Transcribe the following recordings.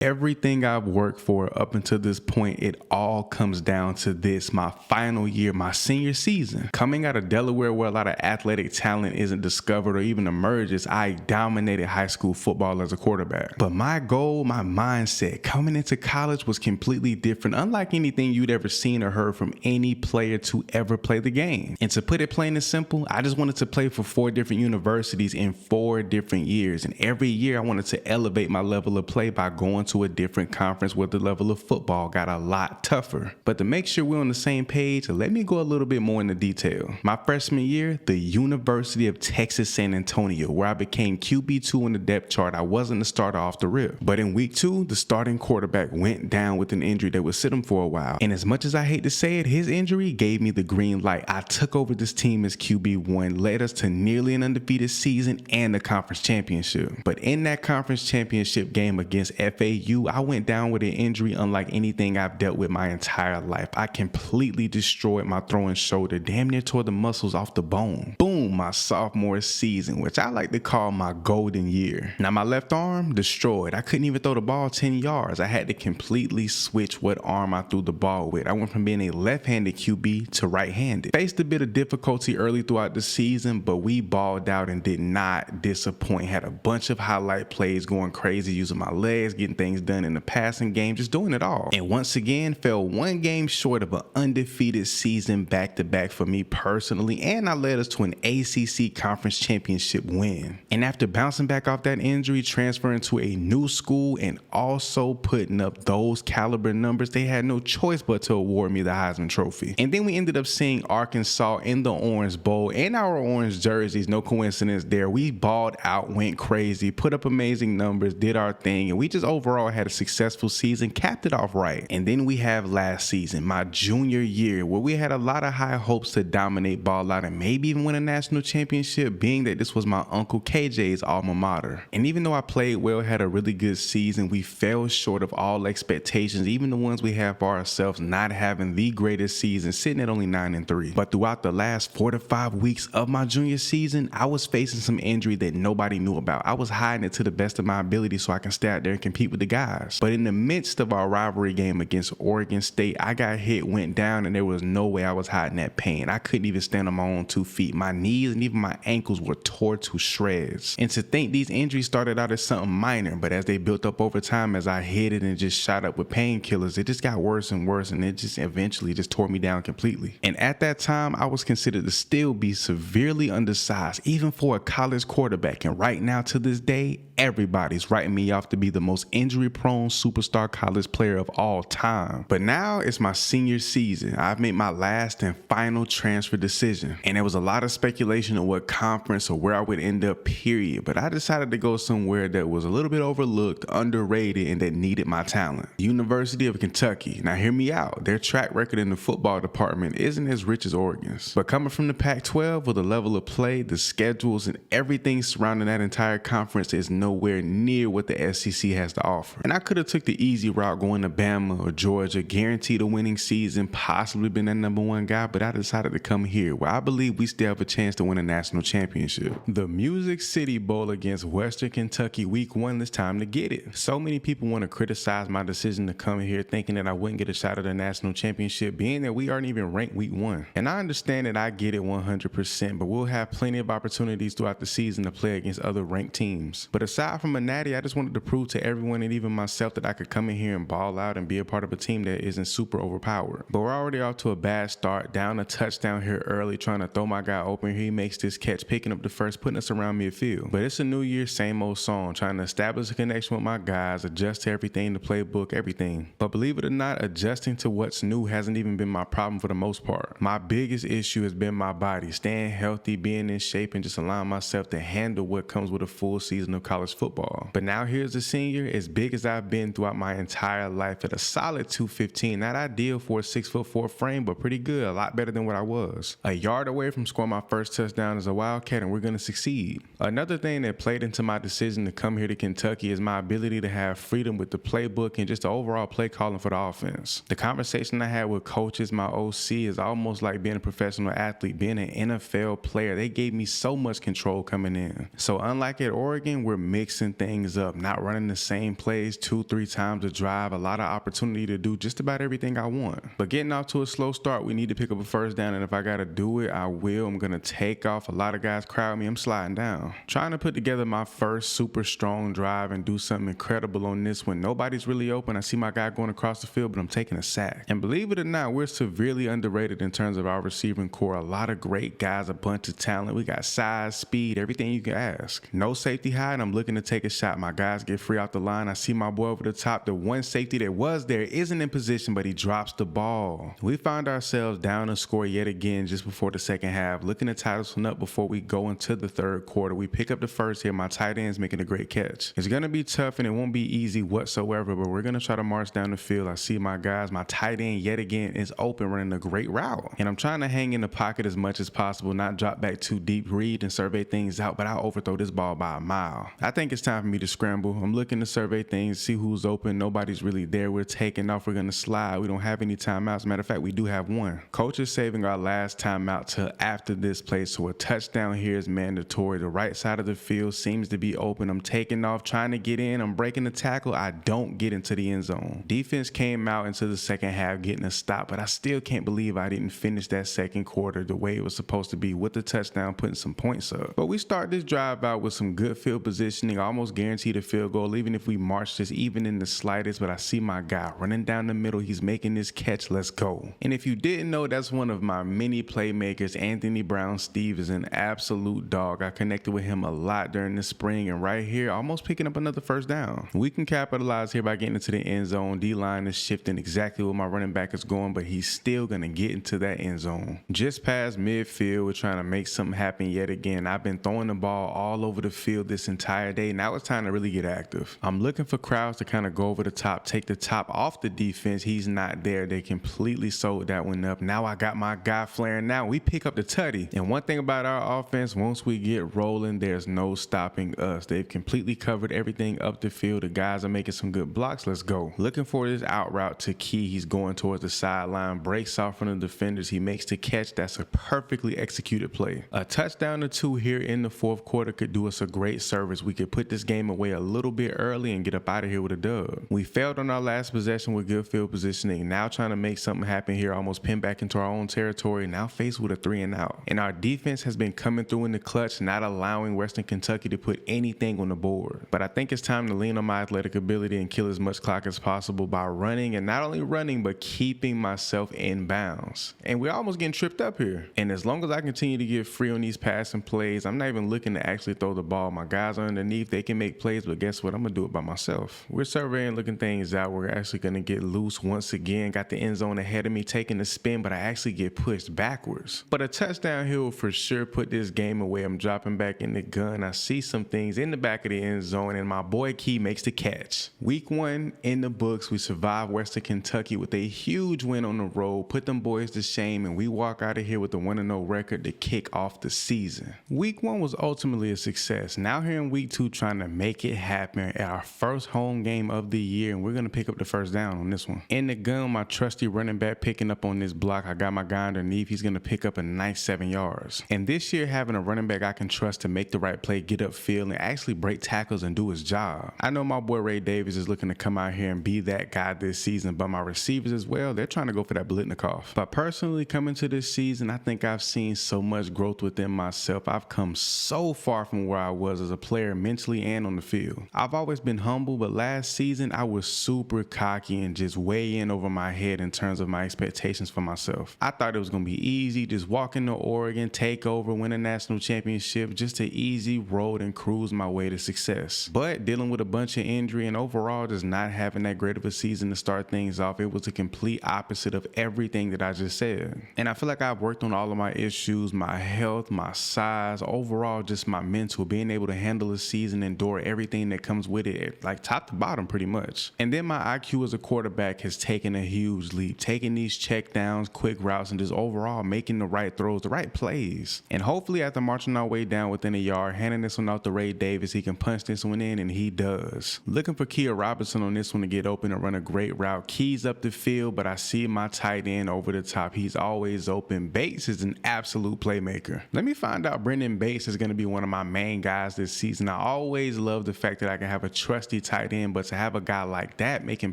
Everything I've worked for up until this point, it all comes down to this, my final year, my senior season. Coming out of Delaware where a lot of athletic talent isn't discovered or even emerges, I dominated high school football as a quarterback. But my goal, my mindset coming into college was completely different, unlike anything you'd ever seen or heard from any player to ever play the game. And to put it plain and simple, I just wanted to play for 4 different universities in 4 different years. And every year I wanted to elevate my level of play by going to a different conference where the level of football got a lot tougher. But to make sure we're on the same page, let me go a little bit more into detail. My freshman year, the University of Texas San Antonio, where I became QB2 on the depth chart. I wasn't the starter off the rip. But in week 2, the starting quarterback went down with an injury that would sit him for a while. And as much as I hate to say it, his injury gave me the green light. I took over this team as QB1, led us to nearly an undefeated season and the conference championship. But in that conference championship game against FAU, I went down with an injury unlike anything I've dealt with my entire life. I completely destroyed my throwing shoulder, damn near tore the muscles off the bone. Boom, my sophomore season, which I like to call my golden year. Now my left arm, destroyed. I couldn't even throw the ball 10 yards. I had to completely switch what arm I threw the ball with. I went from being a left-handed QB to right-handed. Faced a bit of difficulty early throughout the season, but we balled out and did not disappoint. Had a bunch of highlight plays, going crazy, using my legs, getting things done in the passing game, just doing it all. And once again, fell 1 game short of an undefeated season back-to-back for me personally, and I led us to an ACC conference championship win. And after bouncing back off that injury, transferring to a new school, and also putting up those caliber numbers, they had no choice but to award me the Heisman Trophy. And then we ended up seeing Arkansas in the Orange Bowl in our orange jerseys. No coincidence there. We balled out, went crazy, put up amazing numbers, did our thing, and we just overall had a successful season, capped it off right. And then we have last season, my junior year, where we had a lot of high hopes to dominate, ball out, and maybe even win a national championship, being that this was my uncle KJ's alma mater. And even though I played well, had a really good season, we fell short of all expectations, even the ones we had for ourselves, not having the greatest season, sitting at only 9-3. But throughout the last 4 to 5 weeks of my junior season, I was facing some injury that nobody knew about. I was hiding it to the best of my ability so I can stay out there and compete with the guys. But in the midst of our rivalry game against Oregon State, I got hit, went down, and there was no way I was hiding that pain. I couldn't even stand on my own 2 feet. My knees and even my ankles were tore to shreds. And to think these injuries started out as something minor, but as they built up over time, as I hit it and just shot up with painkillers, it just got worse and worse, and it just eventually just tore me down completely. And at that time, I was considered to still be severely undersized, even for a college quarterback. And right now, to this day, everybody's writing me off to be the most injury-prone superstar college player of all time. But now it's my senior season. I've made my last and final transfer decision. And there was a lot of speculation on what conference or where I would end up, period. But I decided to go somewhere that was a little bit overlooked, underrated, and that needed my talent. University of Kentucky. Now hear me out. Their track record in the football department isn't as rich as Oregon's. But coming from the Pac-12 with the level of play, the schedules, and everything surrounding that entire conference is nowhere near what the SEC has to offer. And I could have took the easy route going to Bama or Georgia, guaranteed a winning season, possibly been that #1 guy, but I decided to come here where I believe we still have a chance to win a national championship. The Music City Bowl against Western Kentucky week 1, it's time to get it. So many people want to criticize my decision to come here thinking that I wouldn't get a shot at a national championship, being that we aren't even ranked week 1. And I understand that I get it 100%, but we'll have plenty of opportunities throughout the season to play against other ranked teams. But aside from a natty, I just wanted to prove to everyone and even myself that I could come in here and ball out and be a part of a team that isn't super overpowered. But we're already off to a bad start, down a touchdown here early, trying to throw my guy open. He makes this catch, picking up the first, putting us around midfield. But it's a new year, same old song, trying to establish a connection with my guys, adjust to everything, the playbook, everything. But believe it or not, adjusting to what's new hasn't even been my problem for the most part. My biggest issue has been my body, staying healthy, being in shape, and just allowing myself to handle what comes with a full season of college football. But now here's a senior, as big as I've been throughout my entire life, at a solid 215. Not ideal for a 6'4" frame, but pretty good, a lot better than what I was. A yard away from scoring my first touchdown as a Wildcat, and we're going to succeed. Another thing that played into my decision to come here to Kentucky is my ability to have freedom with the playbook and just the overall play calling for the offense. The conversation I had with coaches, my OC, is almost like being a professional athlete, being an NFL player. They gave me so much control coming in. So unlike at Oregon, we're mixing things up, not running the same play plays 2-3 times a drive, a lot of opportunity to do just about everything I want. But getting off to a slow start, we need to pick up a first down, and if I gotta do it, I will. I'm gonna take off. A lot of guys crowd me, I'm sliding down. Trying to put together my first super strong drive and do something incredible on this one. Nobody's really open. I see my guy going across the field, but I'm taking a sack. And believe it or not, we're severely underrated in terms of our receiving core. A lot of great guys, a bunch of talent. We got size, speed, everything you can ask. No safety high, and I'm looking to take a shot. My guys get free off the line. I see my boy over the top. The one safety that was there isn't in position, but he drops the ball. We find ourselves down a score yet again just before the second half, looking to tie this one up before we go into the third quarter. We pick up the first here. My tight end's making a great catch. It's going to be tough and it won't be easy whatsoever, but we're going to try to march down the field. I see my guys. My tight end yet again is open, running a great route. And I'm trying to hang in the pocket as much as possible, not drop back too deep, read and survey things out, but I'll overthrow this ball by a mile. I think it's time for me to scramble. I'm looking to survey things, see who's open. Nobody's really there. We're taking off. We're going to slide. We don't have any timeouts. Matter of fact, we do have one. Coach is saving our last timeout till after this play, so a touchdown here is mandatory. The right side of the field seems to be open. I'm taking off, trying to get in. I'm breaking the tackle. I don't get into the end zone. Defense came out into the second half getting a stop, but I still can't believe I didn't finish that second quarter the way it was supposed to be, with the touchdown putting some points up. But we start this drive out with some good field positioning, almost guaranteed a field goal, even if we march this even in the slightest. But I see my guy running down the middle. He's making this catch. Let's go. And if you didn't know, that's one of my many playmakers. Anthony Brown-Steve is an absolute dog. I connected with him a lot during the spring, and right here, almost picking up another first down. We can capitalize here by getting into the end zone. D-line is shifting exactly where my running back is going, but he's still going to get into that end zone. Just past midfield, we're trying to make something happen yet again. I've been throwing the ball all over the field this entire day. Now it's time to really get active. I'm looking for crowds to kind of go over the top, take the top off the defense. He's not there. They completely sold that one up. Now I got my guy flaring. Now we pick up the tutty. And one thing about our offense, once we get rolling, there's no stopping us. They've completely covered everything up the field. The guys are making some good blocks. Let's go. Looking for this out route to Key. He's going towards the sideline, breaks off from the defenders. He makes the catch. That's a perfectly executed play. A touchdown or two here in the fourth quarter could do us a great service. We could put this game away a little bit early and get up out of here with a dub. We failed on our last possession with good field positioning. Now trying to make something happen here, almost pinned back into our own territory, now faced with a 3-and-out. And our defense has been coming through in the clutch, not allowing Western Kentucky to put anything on the board. But I think it's time to lean on my athletic ability and kill as much clock as possible by running, and not only running, but keeping myself in bounds. And we're almost getting tripped up here. And as long as I continue to get free on these passing plays, I'm not even looking to actually throw the ball. My guys are underneath. They can make plays, but guess what? I'm going to do it by myself. We're surveying, looking things out. We're actually going to get loose once again. Got the end zone ahead of me, taking the spin, but I actually get pushed backwards. But a touchdown here will for sure put this game away. I'm dropping back in the gun. I see some things in the back of the end zone, and my boy Key makes the catch. Week 1 in the books. We survived Western Kentucky with a huge win on the road, put them boys to shame, and we walk out of here with a 1-0 record to kick off the season. Week 1 was ultimately a success. Now here in week 2, trying to make it happen at our first home game of the year, and we're going to pick up the first down on this one. In the gun, my trusty running back picking up on this block. I got my guy underneath. He's going to pick up a nice 7 yards. And this year, having a running back I can trust to make the right play, get upfield, and actually break tackles and do his job. I know my boy Ray Davis is looking to come out here and be that guy this season, but my receivers as well, they're trying to go for that Blitnikoff. But personally, coming to this season, I think I've seen so much growth within myself. I've come so far from where I was as a player, mentally and on the field. I've always been humble, but last season I was super cocky and just way in over my head in terms of my expectations for myself. I thought it was going to be easy, just walk into Oregon, take over, win a national championship, just an easy road and cruise my way to success. But dealing with a bunch of injury and overall just not having that great of a season to start things off, it was a complete opposite of everything that I just said. And I feel like I've worked on all of my issues, my health, my size, overall just my mental, being able to handle a season, endure everything that comes with it, like top to bottom pretty much. And then my IQ as a quarterback has taken a huge leap, taking these check downs, quick routes, and just overall making the right throws, the right plays. And hopefully after marching our way down within a yard, handing this one out to Ray Davis, he can punch this one in, and he does. Looking for Kia Robinson on this one to get open and run a great route. Keys up the field, but I see my tight end over the top. He's always open. Bates is an absolute playmaker. Let me find out Brendan Bates is going to be one of my main guys this season. I always love the fact that I can have a trusty dynasty tight end, but to have a guy like that making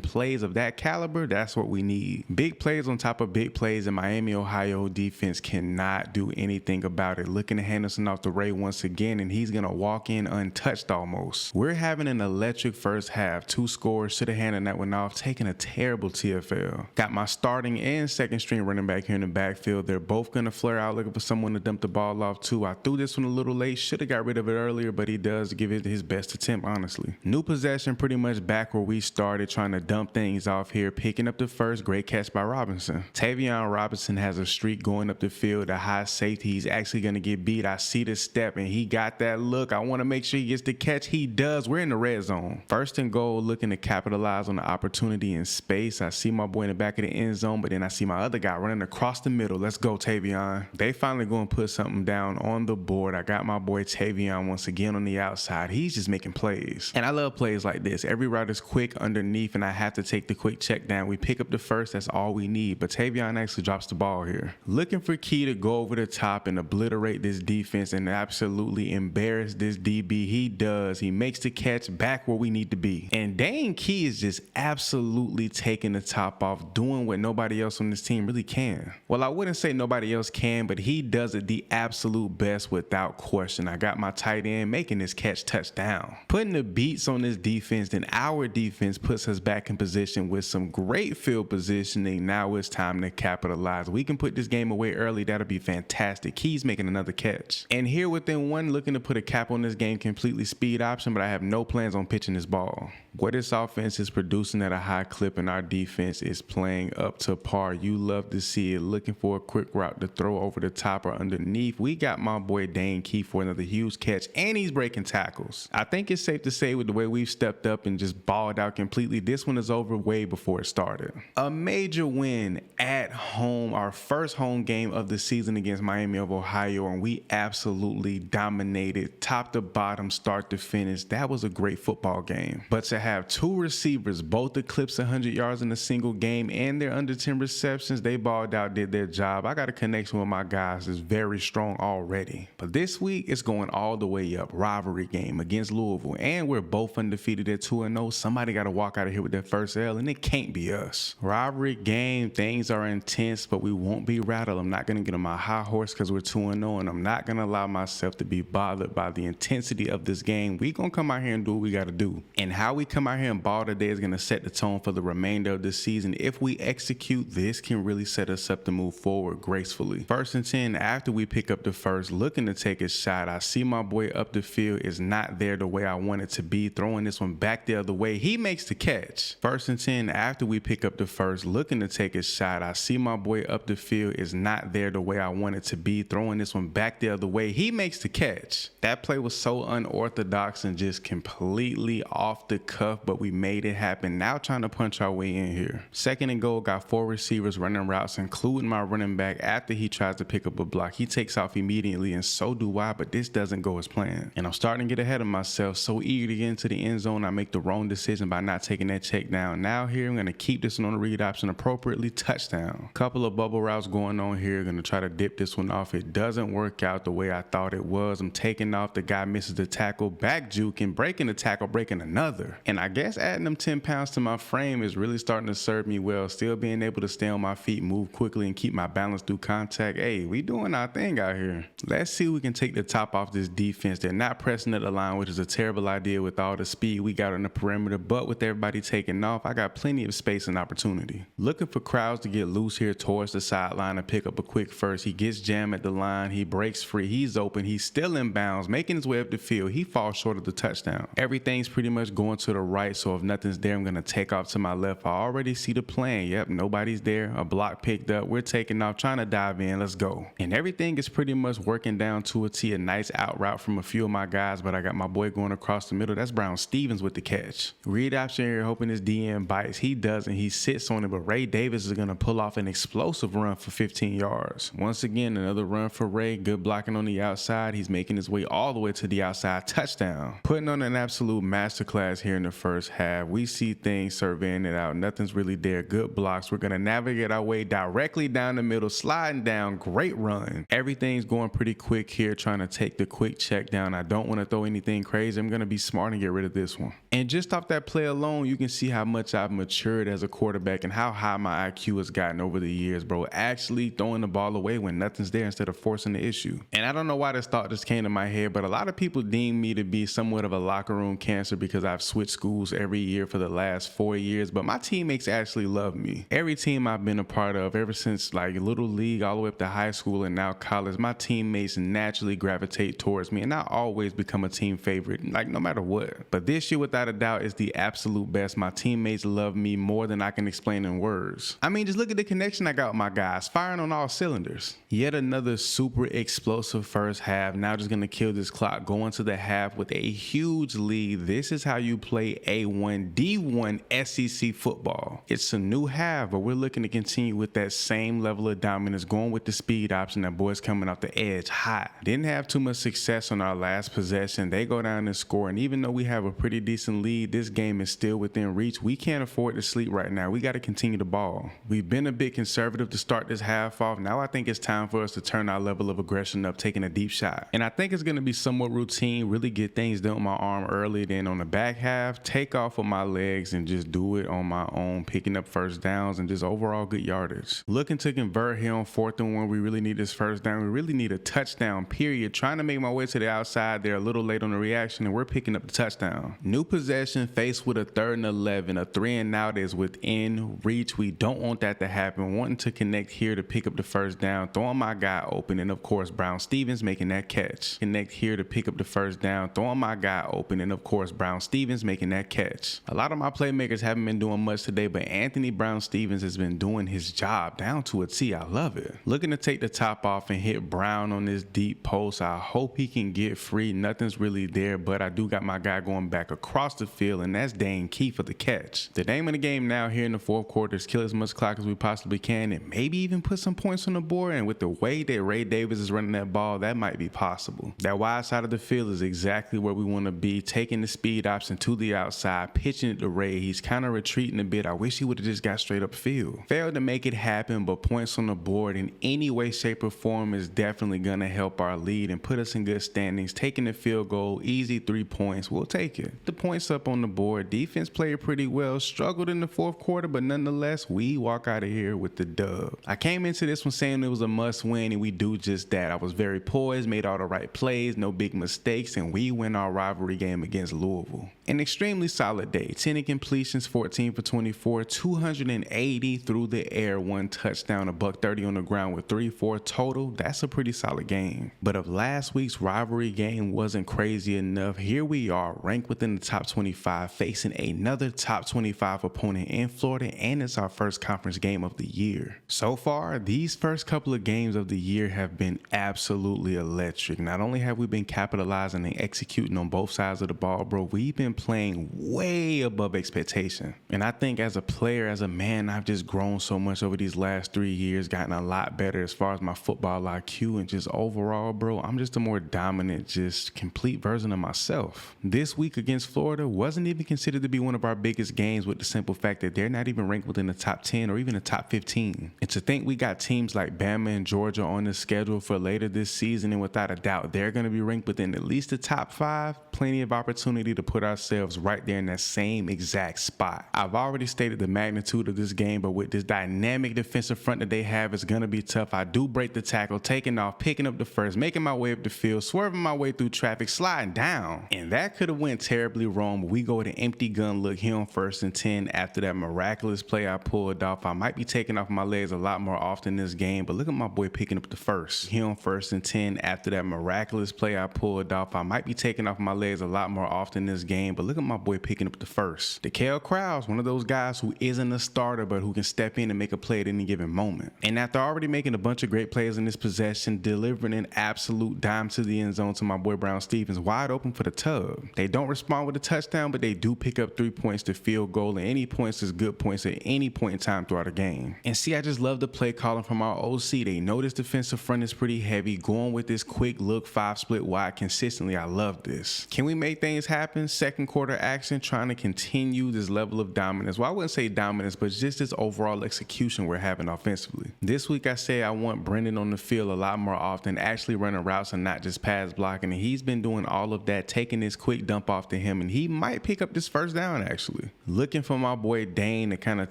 plays of that caliber, that's what we need. Big plays on top of big plays, and Miami, Ohio defense cannot do anything about it. Looking to Henderson off the ray once again, and he's gonna walk in untouched almost. We're having an electric first half. 2 scores, should have handed that one off, taking a terrible TFL. Got my starting and second string running back here in the backfield. They're both gonna flare out looking for someone to dump the ball off to. I threw this one a little late, should have got rid of it earlier, but he does give it his best attempt, honestly. New possession, pretty much back where we started, trying to dump things off here, picking up the first. Great catch by Robinson. Tavion Robinson has a streak going up the field, a high safety. He's actually going to get beat. I see the step, and he got that look. I want to make sure he gets the catch. He does. We're in the red zone. First and goal, looking to capitalize on the opportunity in space. I see my boy in the back of the end zone, but then I see my other guy running across the middle. Let's go, Tavion. They finally going to put something down on the board. I got my boy Tavion once again on the outside. He's just making plays. And I love plays like this. Every route is quick underneath, and I have to take the quick check down. We pick up the first. That's all we need. But Tavion actually drops the ball here. Looking for Key to go over the top and obliterate this defense and absolutely embarrass this DB. He does. He makes the catch back where we need to be. And Dane Key is just absolutely taking the top off, doing what nobody else on this team really can. Well, I wouldn't say nobody else can, but he does it the absolute best without question. I got my tight end making this catch touchdown. Putting the beats on this defense, then our defense puts us back in position with some great field positioning. Now it's time to capitalize. We can put this game away early. That'll be fantastic. Key's making another catch. And here within one, looking to put a cap on this game, completely speed option, but I have no plans on pitching this ball. What this offense is producing at a high clip and our defense is playing up to par. You love to see it. Looking for a quick route to throw over the top or underneath. We got my boy Dane Key for another huge catch, and he's breaking tackles. I think it's safe to say with the way we've stepped up and just balled out completely, this one is over way before it started. A major win at home, our first home game of the season against Miami of Ohio, and we absolutely dominated top to bottom, start to finish. That was a great football game. But to have 2 receivers both eclipse 100 yards in a single game and they're under 10 receptions, they balled out, did their job. I got a connection with my guys that's very strong already. But this week, it's going all the way up. Rivalry game against Louisville, and we're both undefeated at 2-0. Somebody got to walk out of here with that first L, and it can't be us. Rivalry game, things are intense, but we won't be rattled. I'm not going to get on my high horse because we're 2-0, and I'm not going to allow myself to be bothered by the intensity of this game. We going to come out here and do what we got to do. And how we come out here and ball today is going to set the tone for the remainder of the season. If we execute, this can really set us up to move forward gracefully. 1st and 10, after we pick up the first, looking to take a shot. I see my boy up the field is not there the way I want it to be. Throwing this one back the other way. He makes the catch. 1st and 10, after we pick up the first, looking to take a shot. I see my boy up the field is not there the way I want it to be. Throwing this one back the other way. He makes the catch. That play was so unorthodox and just completely off the cuff, but we made it happen. Now trying to punch our way in here. 2nd and goal, got 4 receivers running routes, including my running back. After he tries to pick up a block, he takes off immediately, and so do I, but this doesn't go as planned. And I'm starting to get ahead of myself. So eager to get into the end zone, I make the wrong decision by not taking that check down. Now here, I'm going to keep this one on the read option appropriately. Touchdown. Couple of bubble routes going on here. Going to try to dip this one off. It doesn't work out the way I thought it was. I'm taking off. The guy misses the tackle. Back juking, breaking the tackle, breaking another. And I guess adding them 10 pounds to my frame is really starting to serve me well. Still being able to stay on my feet, move quickly, and keep my balance through contact. Hey, we doing our thing out here. Let's see if we can take the top off this defense. They're not pressing at the line, which is a terrible idea with all the speed we got on the perimeter, but with everybody taking off, I got plenty of space and opportunity. Looking for Crowds to get loose here towards the sideline and pick up a quick first. He gets jammed at the line. He breaks free. He's open. He's still in bounds, making his way up the field. He falls short of the touchdown. Everything's pretty much going to the right, so if nothing's there, I'm going to take off to my left. I already see the plan. Yep, nobody's there. A block picked up. We're taking off, trying to dive in. Let's go. And everything is pretty much working down to a T. A nice out route from a few of my guys, but I got my boy going across the middle. That's Brown Stevens with the catch. Read option here, hoping this DN bites. He doesn't. He sits on it, but Ray Davis is going to pull off an explosive run for 15 yards. Once again, another run for Ray. Good blocking on the outside. He's making his way all the way to the outside. Touchdown. Putting on an absolute masterclass here in the the first half. We see things surveying it out. Nothing's really there. Good blocks. We're going to navigate our way directly down the middle, sliding down. Great run. Everything's going pretty quick here, trying to take the quick check down. I don't want to throw anything crazy. I'm going to be smart and get rid of this one. And just off that play alone, you can see how much I've matured as a quarterback and how high my IQ has gotten over the years, bro. Actually throwing the ball away when nothing's there instead of forcing the issue. And I don't know why this thought just came to my head, but a lot of people deem me to be somewhat of a locker room cancer because I've switched schools every year for the last 4 years, but my teammates actually love me. Every team I've been a part of, ever since like little league all the way up to high school and now college, my teammates naturally gravitate towards me and I always become a team favorite, like no matter what. But this year, without a doubt, is the absolute best. My teammates love me more than I can explain in words. I mean, just look at the connection I got with my guys, firing on all cylinders. Yet another super explosive first half. Now just gonna kill this clock, going to the half with a huge lead. This is how you play A1 D1 SEC football. It's a new half, but we're looking to continue with that same level of dominance, going with the speed option. That boy's coming off the edge hot. Didn't have too much success on our last possession. They go down and score, and even though we have a pretty decent lead, this game is still within reach. We can't afford to sleep right now. We got to continue the ball. We've been a bit conservative to start this half off. Now I think it's time for us to turn our level of aggression up, taking a deep shot. And I think it's going to be somewhat routine, really get things done with my arm early. Then on the back half, take off with my legs and just do it on my own, picking up first downs and just overall good yardage. Looking to convert here on 4th and 1. We really need this first down. We really need a touchdown, period. Trying to make my way to the outside. They're a little late on the reaction and we're picking up the touchdown. New possession faced with a 3rd and 11. A 3 and out is within reach. We don't want that to happen. Wanting to connect here to pick up the first down, throwing my guy open, and of course Brown Stevens making that catch. Connect here to pick up the first down, throwing my guy open, and of course Brown Stevens making that catch. A lot of my playmakers haven't been doing much today, but Anthony Brown Stevens has been doing his job down to a T. I love it. Looking to take the top off and hit Brown on this deep post. I hope he can get free. Nothing's really there, but I do got my guy going back across the field, and that's dang key for the catch. The name of the game now here in the 4th quarter is kill as much clock as we possibly can and maybe even put some points on the board. And with the way that Ray Davis is running that ball, that might be possible. That wide side of the field is exactly where we want to be, taking the speed option to the outside, pitching it to Ray. He's kind of retreating a bit. I wish he would have just got straight up field. Failed to make it happen, but points on the board in any way, shape, or form is definitely going to help our lead and put us in good standings. Taking the field goal, easy 3 points, we'll take it. The points up on the board. Defense played pretty well, struggled in the 4th quarter, but nonetheless, we walk out of here with the dub. I came into this one saying it was a must win, and we do just that. I was very poised, made all the right plays, no big mistakes, and we win our rivalry game against Louisville. An extremely solid day. 10 incompletions, 14 for 24, 280 through the air, 1 touchdown, $130 on the ground with 3-4 total. That's a pretty solid game. But if last week's rivalry game wasn't crazy enough, here we are, ranked within the top 25, facing another top 25 opponent in Florida, and it's our first conference game of the year. So far, these first couple of games of the year have been absolutely electric. Not only have we been capitalizing and executing on both sides of the ball, bro, we've been playing way above expectation. And I think as a player, as a man, I've just grown so much over these last 3 years, gotten a lot better as far as my football IQ, and just overall, bro, I'm just a more dominant, just complete version of myself. This week against Florida wasn't even considered to be one of our biggest games, with the simple fact that they're not even ranked within the top 10 or even the top 15. And to think we got teams like Bama and Georgia on the schedule for later this season, and without a doubt, they're going to be ranked within at least the top 5, plenty of opportunity to put ourselves right there in that same exact spot. I've already stated the magnitude of this game, but with this dynamic defensive front that they have, it's going to be tough. I do break the tackle, taking off, picking up the first, making my way up the field, swerving my way through traffic, sliding down. And that could have went terribly wrong, but we go with an empty gun look here on 1st and 10 after that miraculous play I pulled off. I might be taking off my legs a lot more often this game, but look at my boy picking up the first. Here on 1st and 10 after that miraculous play I pulled off. I might be taking off my legs a lot more often this game, but look at my boy picking up the first. DeKale Krause, one of those guys who isn't a starter, but who can step in and make a play at any given moment. And after already making a bunch of great plays in this possession, delivering an absolute dime to the end zone to my boy Brown Stevens, wide open for the tub. They don't respond with a touchdown, but they do pick up 3 points to field goal, and any points is good points at any point in time throughout a game. And see, I just love the play calling from our OC. They know this defensive front is pretty heavy, going with this quick look 5 split wide consistently. I love this. Can we make things happen? 2nd quarter action, trying to continue this level of dominance. Well, I wouldn't say dominance, but just this overall execution we're having offensively. This week I say I want Brendan on the field a lot more often, actually running routes and not just pass blocking. And he's been doing all of that, taking this quick dump off to him, and he might pick up this first down actually. Looking for my boy Dane to kind of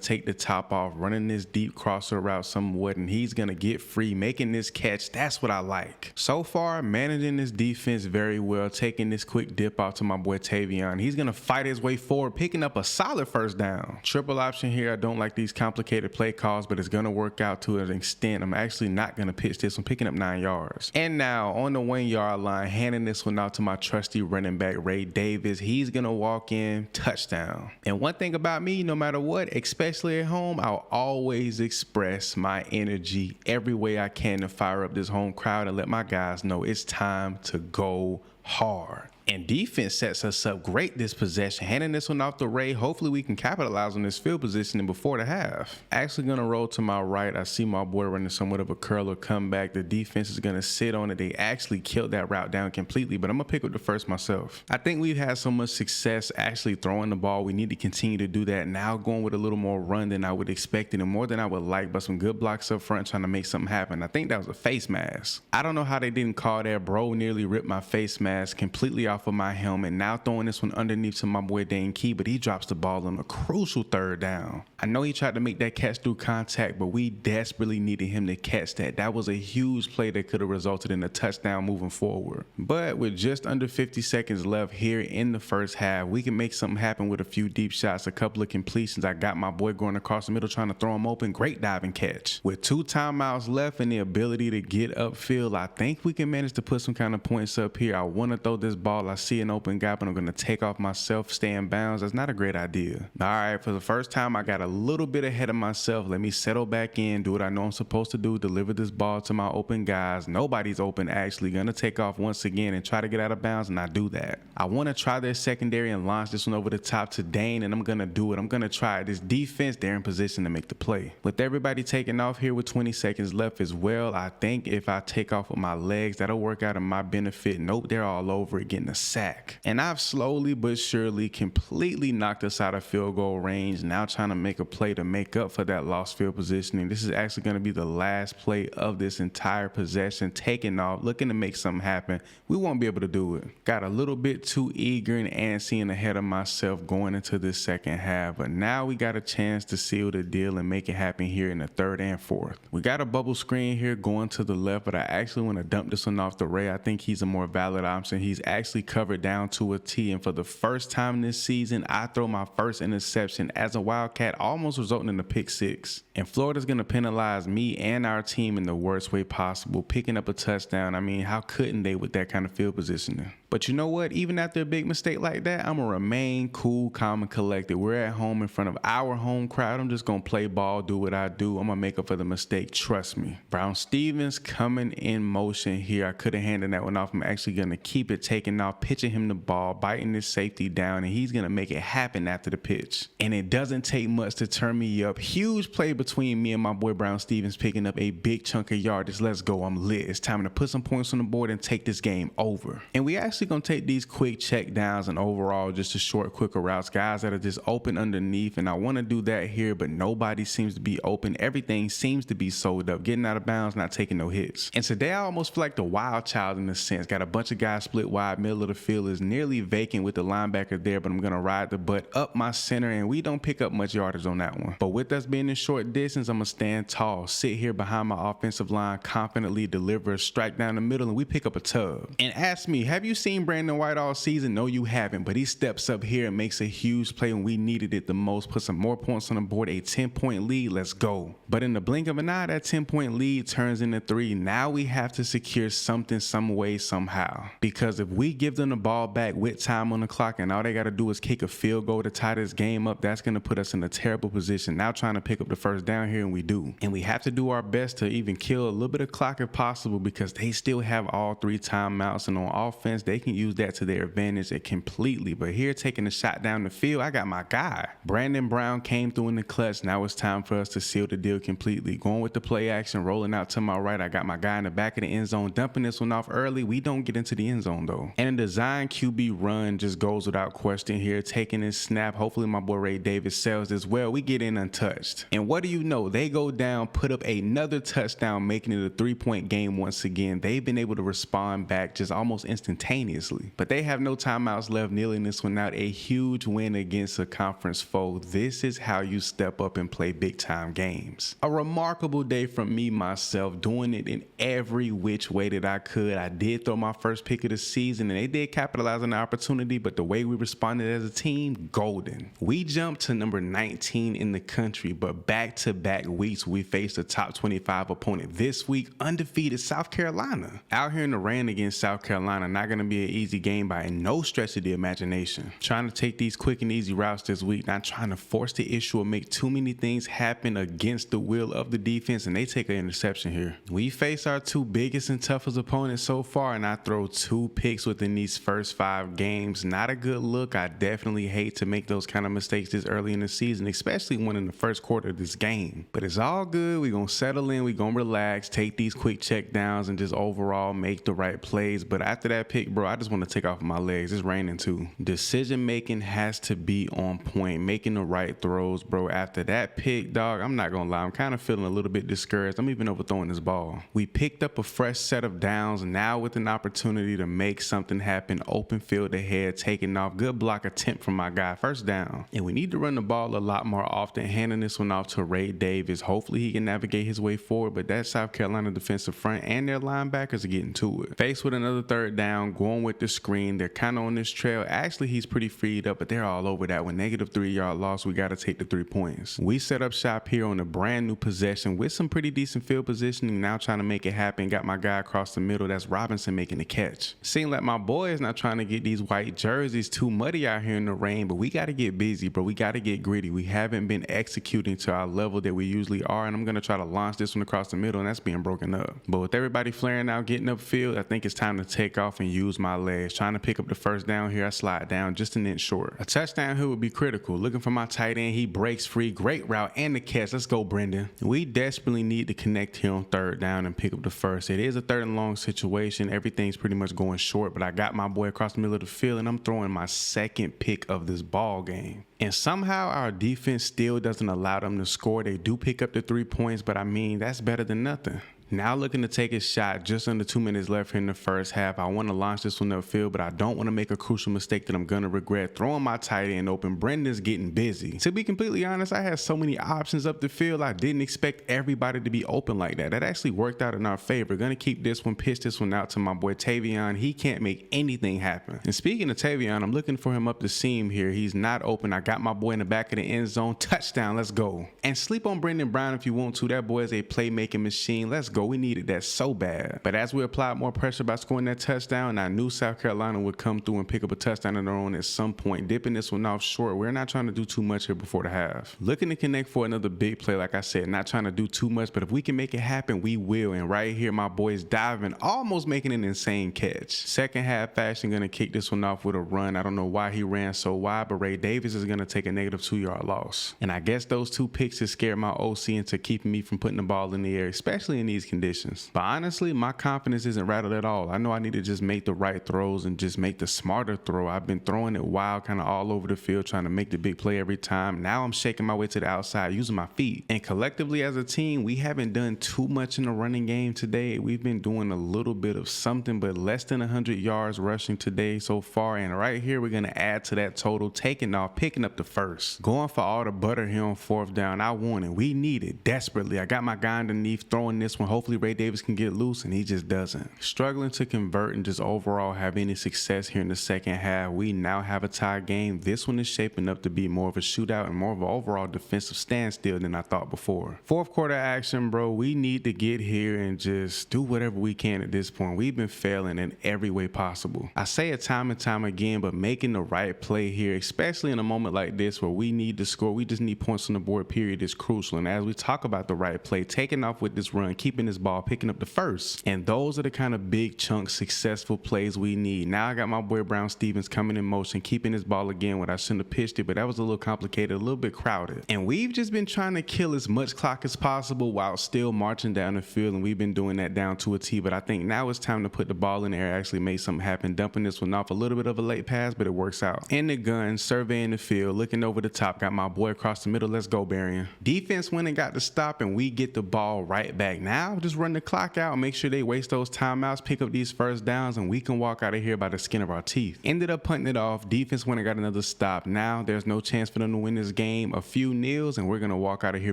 take the top off, running this deep crosser route somewhat, and he's going to get free, making this catch. That's what I like. So far, managing this defense very well, taking this quick dip out to my boy Tavion. He's going to fight his way forward, picking up a solid first down. Triple option here. I don't like these complicated play calls, but it's going to work out to an extent. I'm actually not going to pitch this. I'm picking up 9 yards. And now on the 1 yard line, handing this one out to my trusty running back, Ray Davis. He's going to walk in, touchdown. And one thing about me, no matter what, especially at home, I'll always express my energy every way I can to fire up this home crowd and let my guys know it's time to go hard. And defense sets us up great this possession. Handing this one off to Ray. Hopefully we can capitalize on this field positioning before the half. Actually going to roll to my right. I see my boy running somewhat of a curl or comeback. The defense is going to sit on it. They actually killed that route down completely, but I'm going to pick up the first myself. I think we've had so much success actually throwing the ball. We need to continue to do that. Now going with a little more run than I would expect and more than I would like, but some good blocks up front trying to make something happen. I think that was a face mask. I don't know how they didn't call that. Bro nearly ripped my face mask completely off of my helmet. Now throwing this one underneath to my boy Dane Key, but he drops the ball on a crucial third down. I know he tried to make that catch through contact, but we desperately needed him to catch that. That was a huge play that could have resulted in a touchdown moving forward. But with just under 50 seconds left here in the first half, we can make something happen with a few deep shots, a couple of completions. I got my boy going across the middle trying to throw him open. Great diving catch. With 2 timeouts left and the ability to get upfield, I think we can manage to put some kind of points up here. I want to throw this ball. I see an open gap and I'm going to take off myself, stay in bounds. That's not a great idea. All right, for the first time, I got a little bit ahead of myself. Let me settle back in, do what I know I'm supposed to do, deliver this ball to my open guys. Nobody's open, actually. Going to take off once again and try to get out of bounds, and I do that. I want to try their secondary and launch this one over the top to Dane, and I'm going to do it. I'm going to try this defense. They're in position to make the play. With everybody taking off here with 20 seconds left as well, I think if I take off with my legs, that'll work out in my benefit. Nope, they're all over it, getting a sack. And I've slowly but surely completely knocked us out of field goal range. Now trying to make a play to make up for that lost field positioning. This is actually going to be the last play of this entire possession. Taking off, looking to make something happen. We won't be able to do it. Got a little bit too eager and antsy and ahead of myself going into this second half. But now we got a chance to seal the deal and make it happen here in the third and fourth. We got a bubble screen here going to the left, but I actually want to dump this one off the Ray. I think he's a more valid option. He's actually covered down to a T, and for the first time this season, I throw my first interception as a Wildcat, almost resulting in a pick 6. And Florida's going to penalize me and our team in the worst way possible, picking up a touchdown. I mean, how couldn't they with that kind of field positioning? But you know what? Even after a big mistake like that, I'm going to remain cool, calm, and collected. We're at home in front of our home crowd. I'm just going to play ball, do what I do. I'm going to make up for the mistake. Trust me. Brown Stevens coming in motion here. I could have handed that one off. I'm actually going to keep it taken off, pitching him the ball, biting this safety down, and he's going to make it happen after the pitch. And it doesn't take much to turn me up. Huge play between me and my boy Brown Stevens, picking up a big chunk of yardage. Let's go. I'm lit. It's time to put some points on the board and take this game over. And we actually going to take these quick check downs and overall just a short, quicker routes, guys that are just open underneath. And I want to do that here, but nobody seems to be open. Everything seems to be sold up, getting out of bounds, not taking no hits. And today I almost feel like the wild child in a sense. Got a bunch of guys split wide, middle of the field is nearly vacant with the linebacker there, but I'm going to ride the butt up my center, and we don't pick up much yardage on that one. But with us being in short distance, I'm going to stand tall, sit here behind my offensive line, confidently deliver a strike down the middle, and we pick up a tub. And ask me, have you seen Brandon White all season? No, you haven't, but he steps up here and makes a huge play when we needed it the most, put some more points on the board, a 10-point lead. Let's go. But in the blink of an eye, that 10-point lead turns into 3. Now we have to secure something, some way, somehow. Because if we give them the ball back with time on the clock and all they got to do is kick a field goal to tie this game up, that's going to put us in a terrible position. Now trying to pick up the first down here, and we do. And we have to do our best to even kill a little bit of clock if possible, because they still have all 3 timeouts, and on offense, they they can use that to their advantage and completely. But here, taking a shot down the field, I got my guy. Brandon Brown came through in the clutch. Now it's time for us to seal the deal completely. Going with the play action, rolling out to my right. I got my guy in the back of the end zone, dumping this one off early. We don't get into the end zone though. And a design QB run just goes without question here. Taking his snap. Hopefully my boy Ray Davis sells this well. We get in untouched. And what do you know? They go down, put up another touchdown, making it a 3-point game once again. They've been able to respond back just almost instantaneously. But they have no timeouts left, kneeling this one out. A huge win against a conference foe. This is how you step up and play big time games. A remarkable day from me, myself, doing it in every which way that I could. I did throw my first pick of the season and they did capitalize on the opportunity, but the way we responded as a team, golden. We jumped to number 19 in the country, but back-to-back weeks we faced a top 25 opponent. This week, undefeated South Carolina. Out here in the rain against South Carolina, not going to be an easy game by no stretch of the imagination. Trying to take these quick and easy routes this week, not trying to force the issue or make too many things happen against the will of the defense, and they take an interception here. We face our two biggest and toughest opponents so far, and I throw 2 picks within these first 5 games. Not a good look. I definitely hate to make those kind of mistakes this early in the season, especially when in the first quarter of this game. But it's all good. We're going to settle in. We're going to relax, take these quick check downs, and just overall make the right plays. But after that pick, bro, I just want to take off my legs. It's raining too. Decision making has to be on point, making the right throws, bro. After that pick, dog, I'm not going to lie. I'm kind of feeling a little bit discouraged. I'm even overthrowing this ball. We picked up a fresh set of downs, now with an opportunity to make something happen. Open field ahead, taking off. Good block attempt from my guy. First down. And we need to run the ball a lot more often. Handing this one off to Ray Davis. Hopefully he can navigate his way forward, but that South Carolina defensive front and their linebackers are getting to it. Faced with another third down, going with the screen. They're kind of on this trail. Actually, he's pretty freed up, but they're all over that. With negative 3-yard loss, we got to take the 3 points. We set up shop here on a brand new possession with some pretty decent field positioning. Now trying to make it happen. Got my guy across the middle. That's Robinson making the catch. Seemed like my boy is not trying to get these white jerseys too muddy out here in the rain, but we got to get busy, bro. We got to get gritty. We haven't been executing to our level that we usually are, and I'm going to try to launch this one across the middle, and that's being broken up. But with everybody flaring out, getting upfield, I think it's time to take off and use my legs. Trying to pick up the first down here. I slide down just an inch short. A touchdown here would be critical. Looking for my tight end. He breaks free. Great route and the catch. Let's go, Brendan. We desperately need to connect here on third down and pick up the first. It is a 3rd and long situation. Everything's pretty much going short, but I got my boy across the middle of the field, and I'm throwing my second pick of this ball game. And somehow our defense still doesn't allow them to score. They do pick up the 3 points, but I mean, that's better than nothing. Now looking to take a shot, just under 2 minutes left here in the first half. I want to launch this one upfield, but I don't want to make a crucial mistake that I'm going to regret. Throwing my tight end open. Brendan's getting busy. To be completely honest, I had so many options up the field. I didn't expect everybody to be open like that. That actually worked out in our favor. Going to keep this one, pitch this one out to my boy Tavion. He can't make anything happen. And speaking of Tavion, I'm looking for him up the seam here. He's not open. I got my boy in the back of the end zone. Touchdown. Let's go. And sleep on Brandon Brown if you want to. That boy is a playmaking machine. Let's go. We needed that so bad. But as we applied more pressure by scoring that touchdown, I knew South Carolina would come through and pick up a touchdown of their own at some point, dipping this one off short. We're not trying to do too much here before the half. Looking to connect for another big play, like I said, not trying to do too much, but if we can make it happen, we will. And right here, my boy's diving, almost making an insane catch. Second half fashion, gonna kick this one off with a run. I don't know why he ran so wide, but Ray Davis is gonna take a negative 2-yard loss. And I guess those 2 picks has scared my OC into keeping me from putting the ball in the air, especially in these conditions. But honestly, my confidence isn't rattled at all. I know I need to just make the right throws and just make the smarter throw. I've been throwing it wild, kind of all over the field, trying to make the big play every time. Now I'm shaking my way to the outside, using my feet. And collectively as a team, we haven't done too much in the running game today. We've been doing a little bit of something, but less than 100 yards rushing today so far. And right here, we're going to add to that total, taking off, picking up the first. Going for all the butter here on 4th down. I want it. We need it desperately. I got my guy underneath, throwing this one. Hopefully Ray Davis can get loose, and he just doesn't. Struggling to convert and just overall have any success here in the second half. We now have a tie game. This one is shaping up to be more of a shootout and more of an overall defensive standstill than I thought before. 4th quarter action, bro. We need to get here and just do whatever we can at this point. We've been failing in every way possible. I say it time and time again, but making the right play here, especially in a moment like this where we need to score, we just need points on the board, period, is crucial. And as we talk about the right play, taking off with this run, keeping this ball, picking up the first. And those are the kind of big chunk successful plays we need. Now I got my boy Brown Stevens coming in motion, keeping his ball again when I shouldn't have pitched it, but that was a little complicated, a little bit crowded. And we've just been trying to kill as much clock as possible while still marching down the field, and we've been doing that down to a T. But I think now it's time to put the ball in the air, actually make something happen. Dumping this one off, a little bit of a late pass, but it works out. In the gun, surveying the field, looking over the top, got my boy across the middle. Let's go, Berrien. Defense went and got the stop, and we get the ball right back. Now just run the clock out, make sure they waste those timeouts, pick up these first downs, and we can walk out of here by the skin of our teeth. Ended up punting it off. Defense went and got another stop. Now there's no chance for them to win this game. A few kneels, and we're gonna walk out of here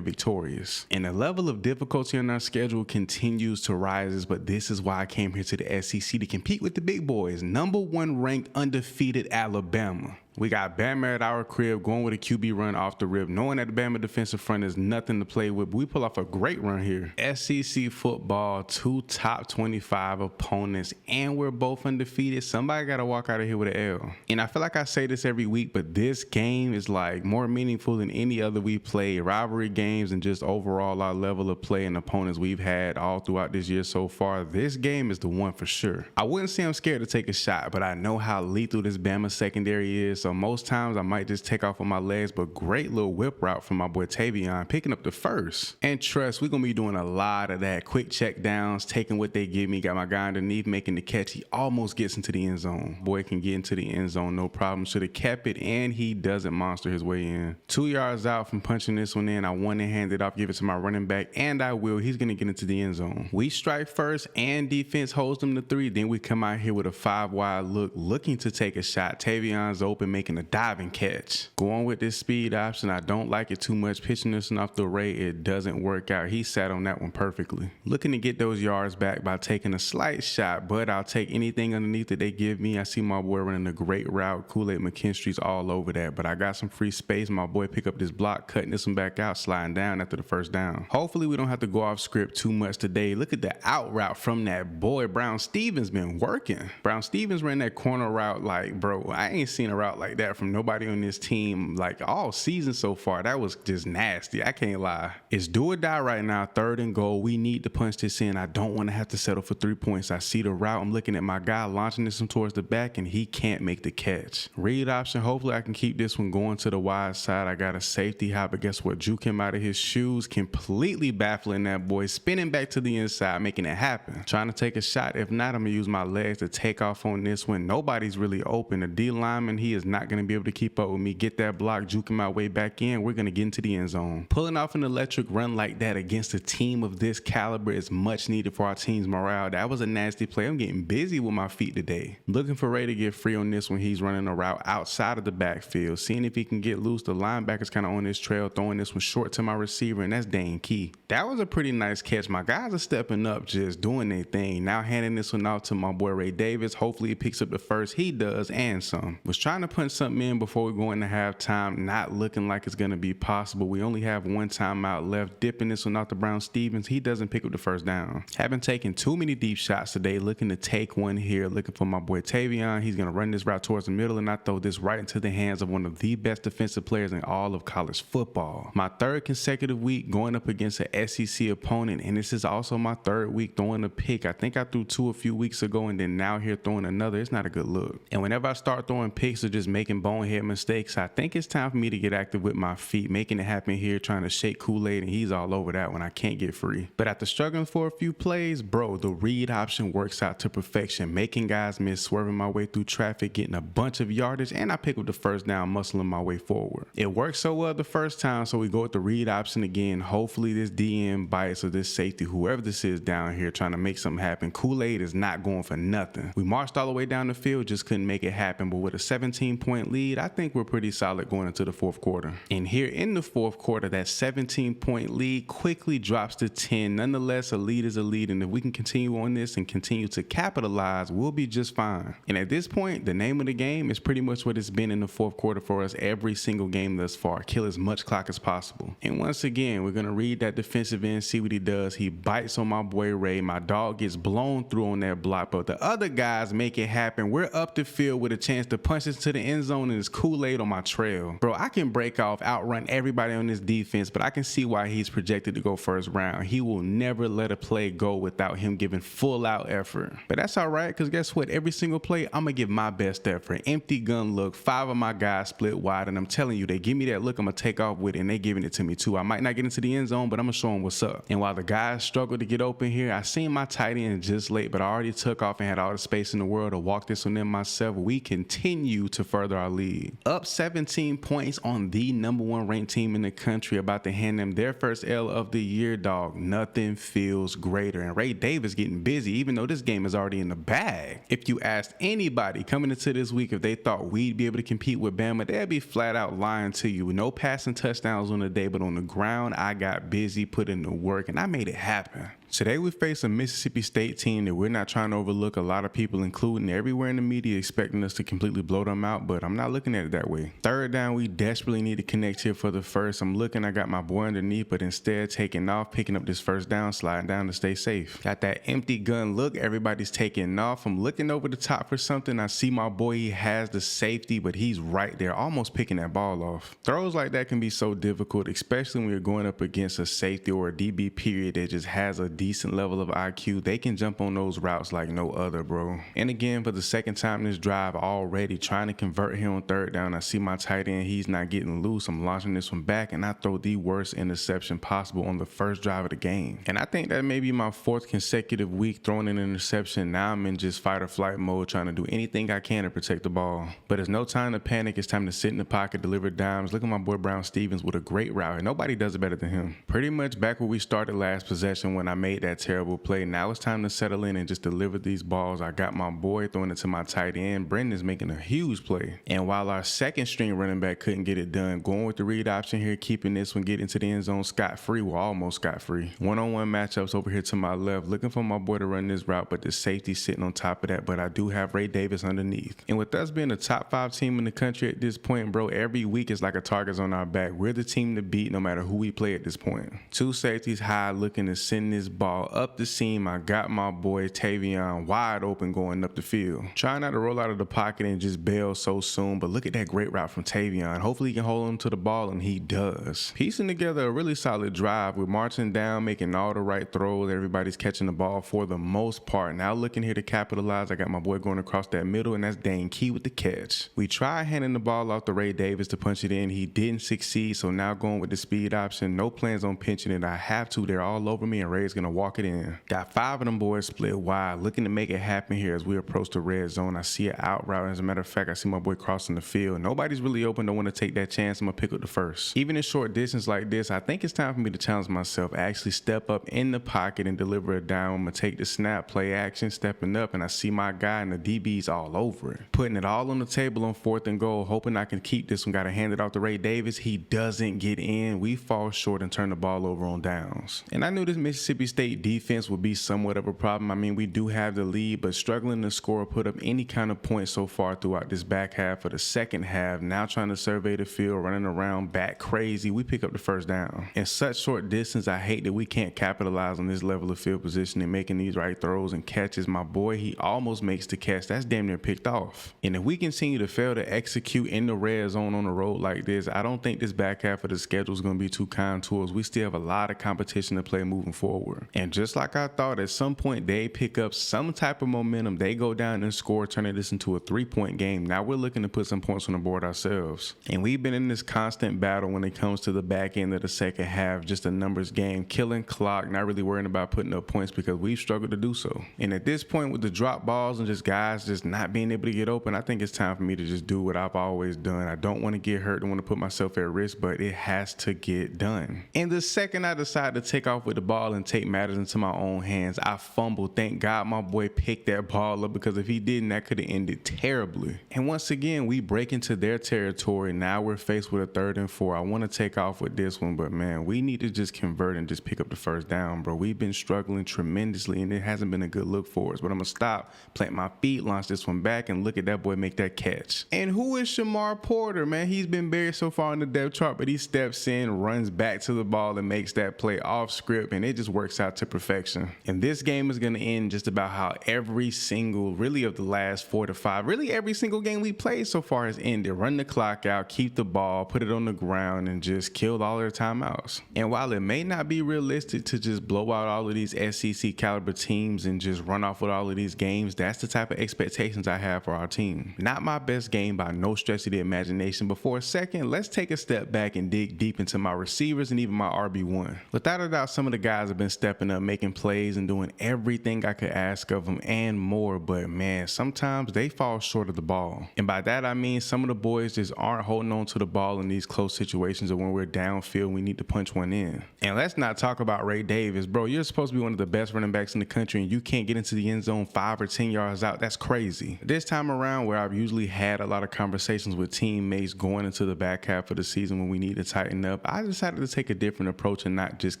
victorious. And the level of difficulty on our schedule continues to rise, but this is why I came here to the SEC to compete with the big boys. Number 1 ranked undefeated Alabama. We got Bama at our crib, going with a QB run off the rip, knowing that the Bama defensive front is nothing to play with. But we pull off a great run here. SEC football, 2 top 25 opponents, and we're both undefeated. Somebody got to walk out of here with an L. And I feel like I say this every week, but this game is like more meaningful than any other we played. Rivalry games and just overall our level of play and opponents we've had all throughout this year so far. This game is the one for sure. I wouldn't say I'm scared to take a shot, but I know how lethal this Bama secondary is. So most times I might just take off on my legs, but great little whip route from my boy Tavion, picking up the first. And trust, we're going to be doing a lot of that. Quick check downs, taking what they give me. Got my guy underneath, making the catch. He almost gets into the end zone. Boy can get into the end zone, no problem. Should have kept it, and he doesn't monster his way in. 2 yards out from punching this one in. I want to hand it off, give it to my running back, and I will. He's going to get into the end zone. We strike first, and defense holds them to 3. Then we come out here with a 5-wide look, looking to take a shot. Tavion's open, making a diving catch. Going with this speed option, I don't like it too much. Pitching this one off the array, it doesn't work out. He sat on that one perfectly. Looking to get those yards back by taking a slight shot, but I'll take anything underneath that they give me. I see my boy running a great route. Kool-Aid McKinstry's all over that, but I got some free space. My boy pick up this block, cutting this one back out, sliding down after the first down. Hopefully we don't have to go off script too much today. Look at the out route from that boy. Brown Stevens been working. Brown Stevens ran that corner route like, bro, I ain't seen a route like that from nobody on this team like all season so far. That was just nasty. I can't lie. It's do or die right now. 3rd and goal. We need to punch this in. I don't want to have to settle for 3 points. I see the route. I'm looking at my guy launching this one towards the back, and he can't make the catch. Read option. Hopefully I can keep this one going to the wide side. I got a safety hop, but guess what? Juke him out of his shoes, completely baffling that boy, spinning back to the inside, making it happen. Trying to take a shot. If not, I'm going to use my legs to take off on this one. Nobody's really open. The D lineman, he is not going to be able to keep up with me. Get that block, juking my way back in. We're going to get into the end zone. Pulling off an electric run like that against a team of this caliber is much needed for our team's morale. That was a nasty play. I'm getting busy with my feet today. Looking for Ray to get free on this one. He's running a route outside of the backfield. Seeing if he can get loose. The linebacker's kind of on his trail, throwing this one short to my receiver, and that's Dane Key. That was a pretty nice catch. My guys are stepping up, just doing their thing. Now handing this one off to my boy Ray Davis. Hopefully he picks up the first. He does, and some. Was trying to punch something in before we go into halftime. Not looking like it's going to be possible. We only have 1 timeout left. Dipping this one out to Brown Stevens. He doesn't pick up the first down. Haven't taken too many deep shots today. Looking to take one here. Looking for my boy Tavion. He's going to run this route towards the middle, and I throw this right into the hands of one of the best defensive players in all of college football. My 3rd consecutive week going up against an SEC opponent, and this is also my 3rd week throwing a pick. I think I threw 2 a few weeks ago, and then now here throwing another. It's not a good look. And whenever I start throwing picks or just making bonehead mistakes, I think it's time for me to get active with my feet, making it happen here, trying to shake Kool-Aid, and he's all over that when I can't get free. But after struggling for a few plays, bro, the read option works out to perfection, making guys miss, swerving my way through traffic, getting a bunch of yardage, and I pick up the first down, muscling my way forward. It worked so well the first time, so we go with the read option again. Hopefully this DN bites or this safety, whoever this is down here trying to make something happen. Kool-Aid is not going for nothing. We marched all the way down the field, just couldn't make it happen, but with a 17-point lead, I think we're pretty solid going into the 4th quarter. And here in the 4th quarter, that 17-point lead quickly drops to 10. Nonetheless, a lead is a lead, and if we can continue on this and continue to capitalize, we'll be just fine. And at this point, the name of the game is pretty much what it's been in the 4th quarter for us every single game thus far. Kill as much clock as possible. And once again, we're going to read that defensive end, see what he does. He bites on my boy Ray. My dog gets blown through on that block, but the other guys make it happen. We're up the field with a chance to punch this to the end zone and it's Kool-Aid on my trail. Bro, I can break off, outrun everybody on this defense, but I can see why he's projected to go first round. He will never let a play go without him giving full out effort. But that's all right, because guess what? Every single play, I'm going to give my best effort. Empty gun look, 5 of my guys split wide, and I'm telling you, they give me that look, I'm going to take off with it, and they giving it to me too. I might not get into the end zone, but I'm going to show them what's up. And while the guys struggle to get open here, I seen my tight end just late, but I already took off and had all the space in the world to walk this one in myself. We continue to further our lead. Up 17 points on the #1 ranked team in the country, about to hand them their first L of the year, dog. Nothing feels greater. And Ray Davis getting busy, even though this game is already in the bag. If you asked anybody coming into this week if they thought we'd be able to compete with Bama, they'd be flat out lying to you. No passing touchdowns on the day, but on the ground, I got busy, put in the work, and I made it happen. Today we face a Mississippi State team that we're not trying to overlook. A lot of people, including everywhere in the media, expecting us to completely blow them out, but I'm not looking at it that way. Third down, we desperately need to connect here for the first. I'm looking, I got my boy underneath, but instead taking off, picking up this first down, sliding down to stay safe. Got that empty gun look, everybody's taking off. I'm looking over the top for something. I see my boy, he has the safety, but he's right there, almost picking that ball off. Throws like that can be so difficult, especially when you're going up against a safety or a DB period that just has a decent level of IQ. They can jump on those routes like no other, bro. And again, for the second time this drive already, trying to convert here on third down. I see my tight end, he's not getting loose. I'm launching this one back, and I throw the worst interception possible on the first drive of the game. And I think that may be my 4th consecutive week throwing an interception. Now I'm in just fight or flight mode, trying to do anything I can to protect the ball. But it's no time to panic. It's time to sit in the pocket, deliver dimes. Look at my boy Brown Stevens with a great route, and nobody does it better than him. Pretty much back where we started last possession when I made that terrible play. Now it's time to settle in and just deliver these balls. I got my boy throwing it to my tight end. Brendan's making a huge play. And while our second string running back couldn't get it done, going with the read option here, keeping this one, getting to the end zone scot-free. Well, almost scot-free. One-on-one matchups over here to my left, looking for my boy to run this route, but the safety sitting on top of that. But I do have Ray Davis underneath. And with us being a top 5 team in the country at this point, bro, every week is like a target's on our back. We're the team to beat no matter who we play at this point. 2 safeties high, looking to send this ball up the seam. I got my boy Tavion wide open going up the field. Trying not to roll out of the pocket and just bail so soon, but look at that great route from Tavion. Hopefully he can hold on to the ball, and he does. Piecing together a really solid drive. We're marching down, making all the right throws. Everybody's catching the ball for the most part. Now looking here to capitalize. I got my boy going across that middle, and that's Dane Key with the catch. We tried handing the ball off to Ray Davis to punch it in. He didn't succeed, so now going with the speed option. No plans on pinching it. I have to. They're all over me, and Ray's going to walk it in. Got 5 of them boys split wide, looking to make it happen here as we approach the red zone. I see an out route. As a matter of fact, I see my boy crossing the field. Nobody's really open. Don't want to take that chance. I'm going to pick up the first. Even in short distance like this, I think it's time for me to challenge myself. Actually step up in the pocket and deliver it down. I'm going to take the snap, play action, stepping up, and I see my guy and the DB's all over it. Putting it all on the table on 4th and goal, hoping I can keep this one. Got to hand it off to Ray Davis. He doesn't get in. We fall short and turn the ball over on downs. And I knew this Mississippi State defense would be somewhat of a problem. I mean, we do have the lead, but struggling to score or put up any kind of points so far throughout this back half of the second half. Now trying to survey the field, running around back crazy. We pick up the first down. In such short distance, I hate that we can't capitalize on this level of field position and making these right throws and catches. My boy, he almost makes the catch. That's damn near picked off. And if we continue to fail to execute in the red zone on the road like this, I don't think this back half of the schedule is going to be too kind to us. We still have a lot of competition to play moving forward. And just like I thought, at some point they pick up some type of momentum. They go down and score, turning this into a 3-point game. Now we're looking to put some points on the board ourselves. And we've been in this constant battle when it comes to the back end of the second half, just a numbers game, killing clock, not really worrying about putting up points because we've struggled to do so. And at this point, with the drop balls and just guys just not being able to get open, I think it's time for me to just do what I've always done. I don't want to get hurt, don't want to put myself at risk, but it has to get done. And the second I decide to take off with the ball and take matters into my own hands, I fumble. Thank God my boy picked that ball up, because if he didn't, that could have ended terribly. And once again, we break into their territory. Now we're faced with a 3rd and 4. I want to take off with this one, but man, we need to just convert and just pick up the first down, bro. We've been struggling tremendously, and it hasn't been a good look for us. But I'm going to stop, plant my feet, launch this one back, and look at that boy make that catch. And who is Shamar Porter, man? He's been buried so far in the depth chart, but he steps in, runs back to the ball, and makes that play off script, and it just works out to perfection. And this game is going to end just about how every single, really of the last 4 to 5, really every single game we played so far has ended. Run the clock out, keep the ball, put it on the ground, and just kill all their timeouts. And while it may not be realistic to just blow out all of these SEC caliber teams and just run off with all of these games, that's the type of expectations I have for our team. Not my best game by no stretch of the imagination, but for a second, let's take a step back and dig deep into my receivers and even my RB1. Without a doubt, some of the guys have been stepping up, making plays and doing everything I could ask of them and more, but man, sometimes they fall short of the ball. And by that I mean some of the boys just aren't holding on to the ball in these close situations, or when we're downfield we need to punch one in. And let's not talk about Ray Davis. Bro, you're supposed to be one of the best running backs in the country and you can't get into the end zone 5 or 10 yards out. That's crazy. This time around, where I've usually had a lot of conversations with teammates going into the back half of the season when we need to tighten up, I decided to take a different approach and not just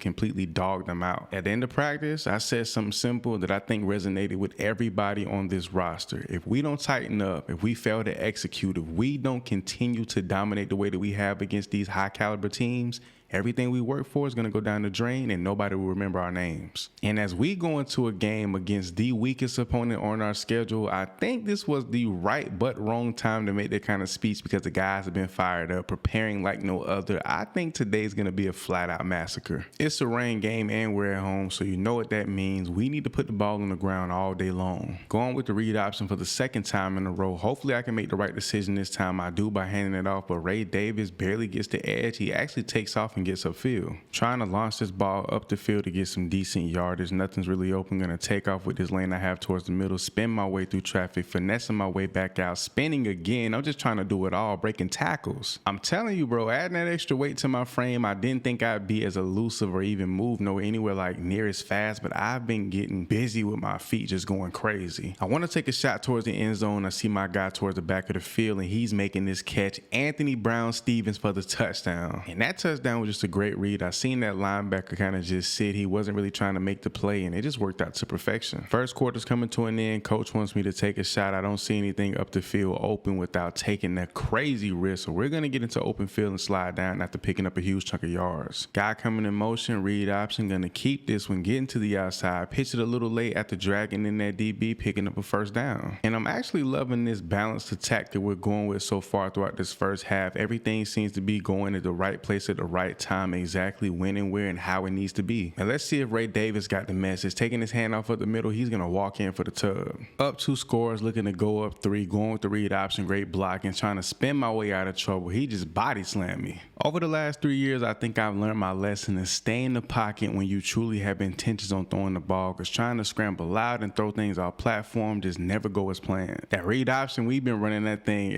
completely dog them out. At the end of practice, I said something simple that I think resonated with everybody on this roster. If we don't tighten up, if we fail to execute, if we don't continue to dominate the way that we have against these high caliber teams, everything we work for is going to go down the drain and nobody will remember our names. And as we go into a game against the weakest opponent on our schedule, I think this was the right but wrong time to make that kind of speech because the guys have been fired up, preparing like no other. I think today's going to be a flat out massacre. It's a rain game and we're at home, so you know what that means. We need to put the ball on the ground all day long. Going with the read option for the second time in a row. Hopefully I can make the right decision this time. I do by handing it off, but Ray Davis barely gets the edge. He actually takes off and gets upfield. Trying to launch this ball up the field to get some decent yardage. Nothing's really open. Gonna take off with this lane I have towards the middle, spin my way through traffic, finessing my way back out, spinning again. I'm just trying to do it all, breaking tackles. I'm telling you, bro, adding that extra weight to my frame, I didn't think I'd be as elusive or even move anywhere like near as fast, but I've been getting busy with my feet just going crazy. I want to take a shot towards the end zone. I see my guy towards the back of the field and he's making this catch. Anthony Brown-Stevens for the touchdown. And that touchdown was just a great read. I seen that linebacker kind of just sit. He wasn't really trying to make the play and it just worked out to perfection. First quarter's coming to an end. Coach wants me to take a shot. I don't see anything up the field open without taking that crazy risk. So we're going to get into open field and slide down after picking up a huge chunk of yards. Guy coming in motion, read option, going to keep this one, getting to the outside, pitch it a little late after dragging in that DB, picking up a first down. And I'm actually loving this balanced attack that we're going with so far throughout this first half. Everything seems to be going at the right place at the right time, exactly when and where and how it needs to be. And let's see if Ray Davis got the message. Taking his hand off at the middle, he's going to walk in for the tub. Up 2 scores, looking to go up 3, going with the read option, great blocking, trying to spin my way out of trouble. He just body slammed me. Over the last 3 years, I think I've learned my lesson to stay in the pocket when you truly have intentions on throwing the ball, because trying to scramble out and throw things off platform just never go as planned. That read option, we've been running that thing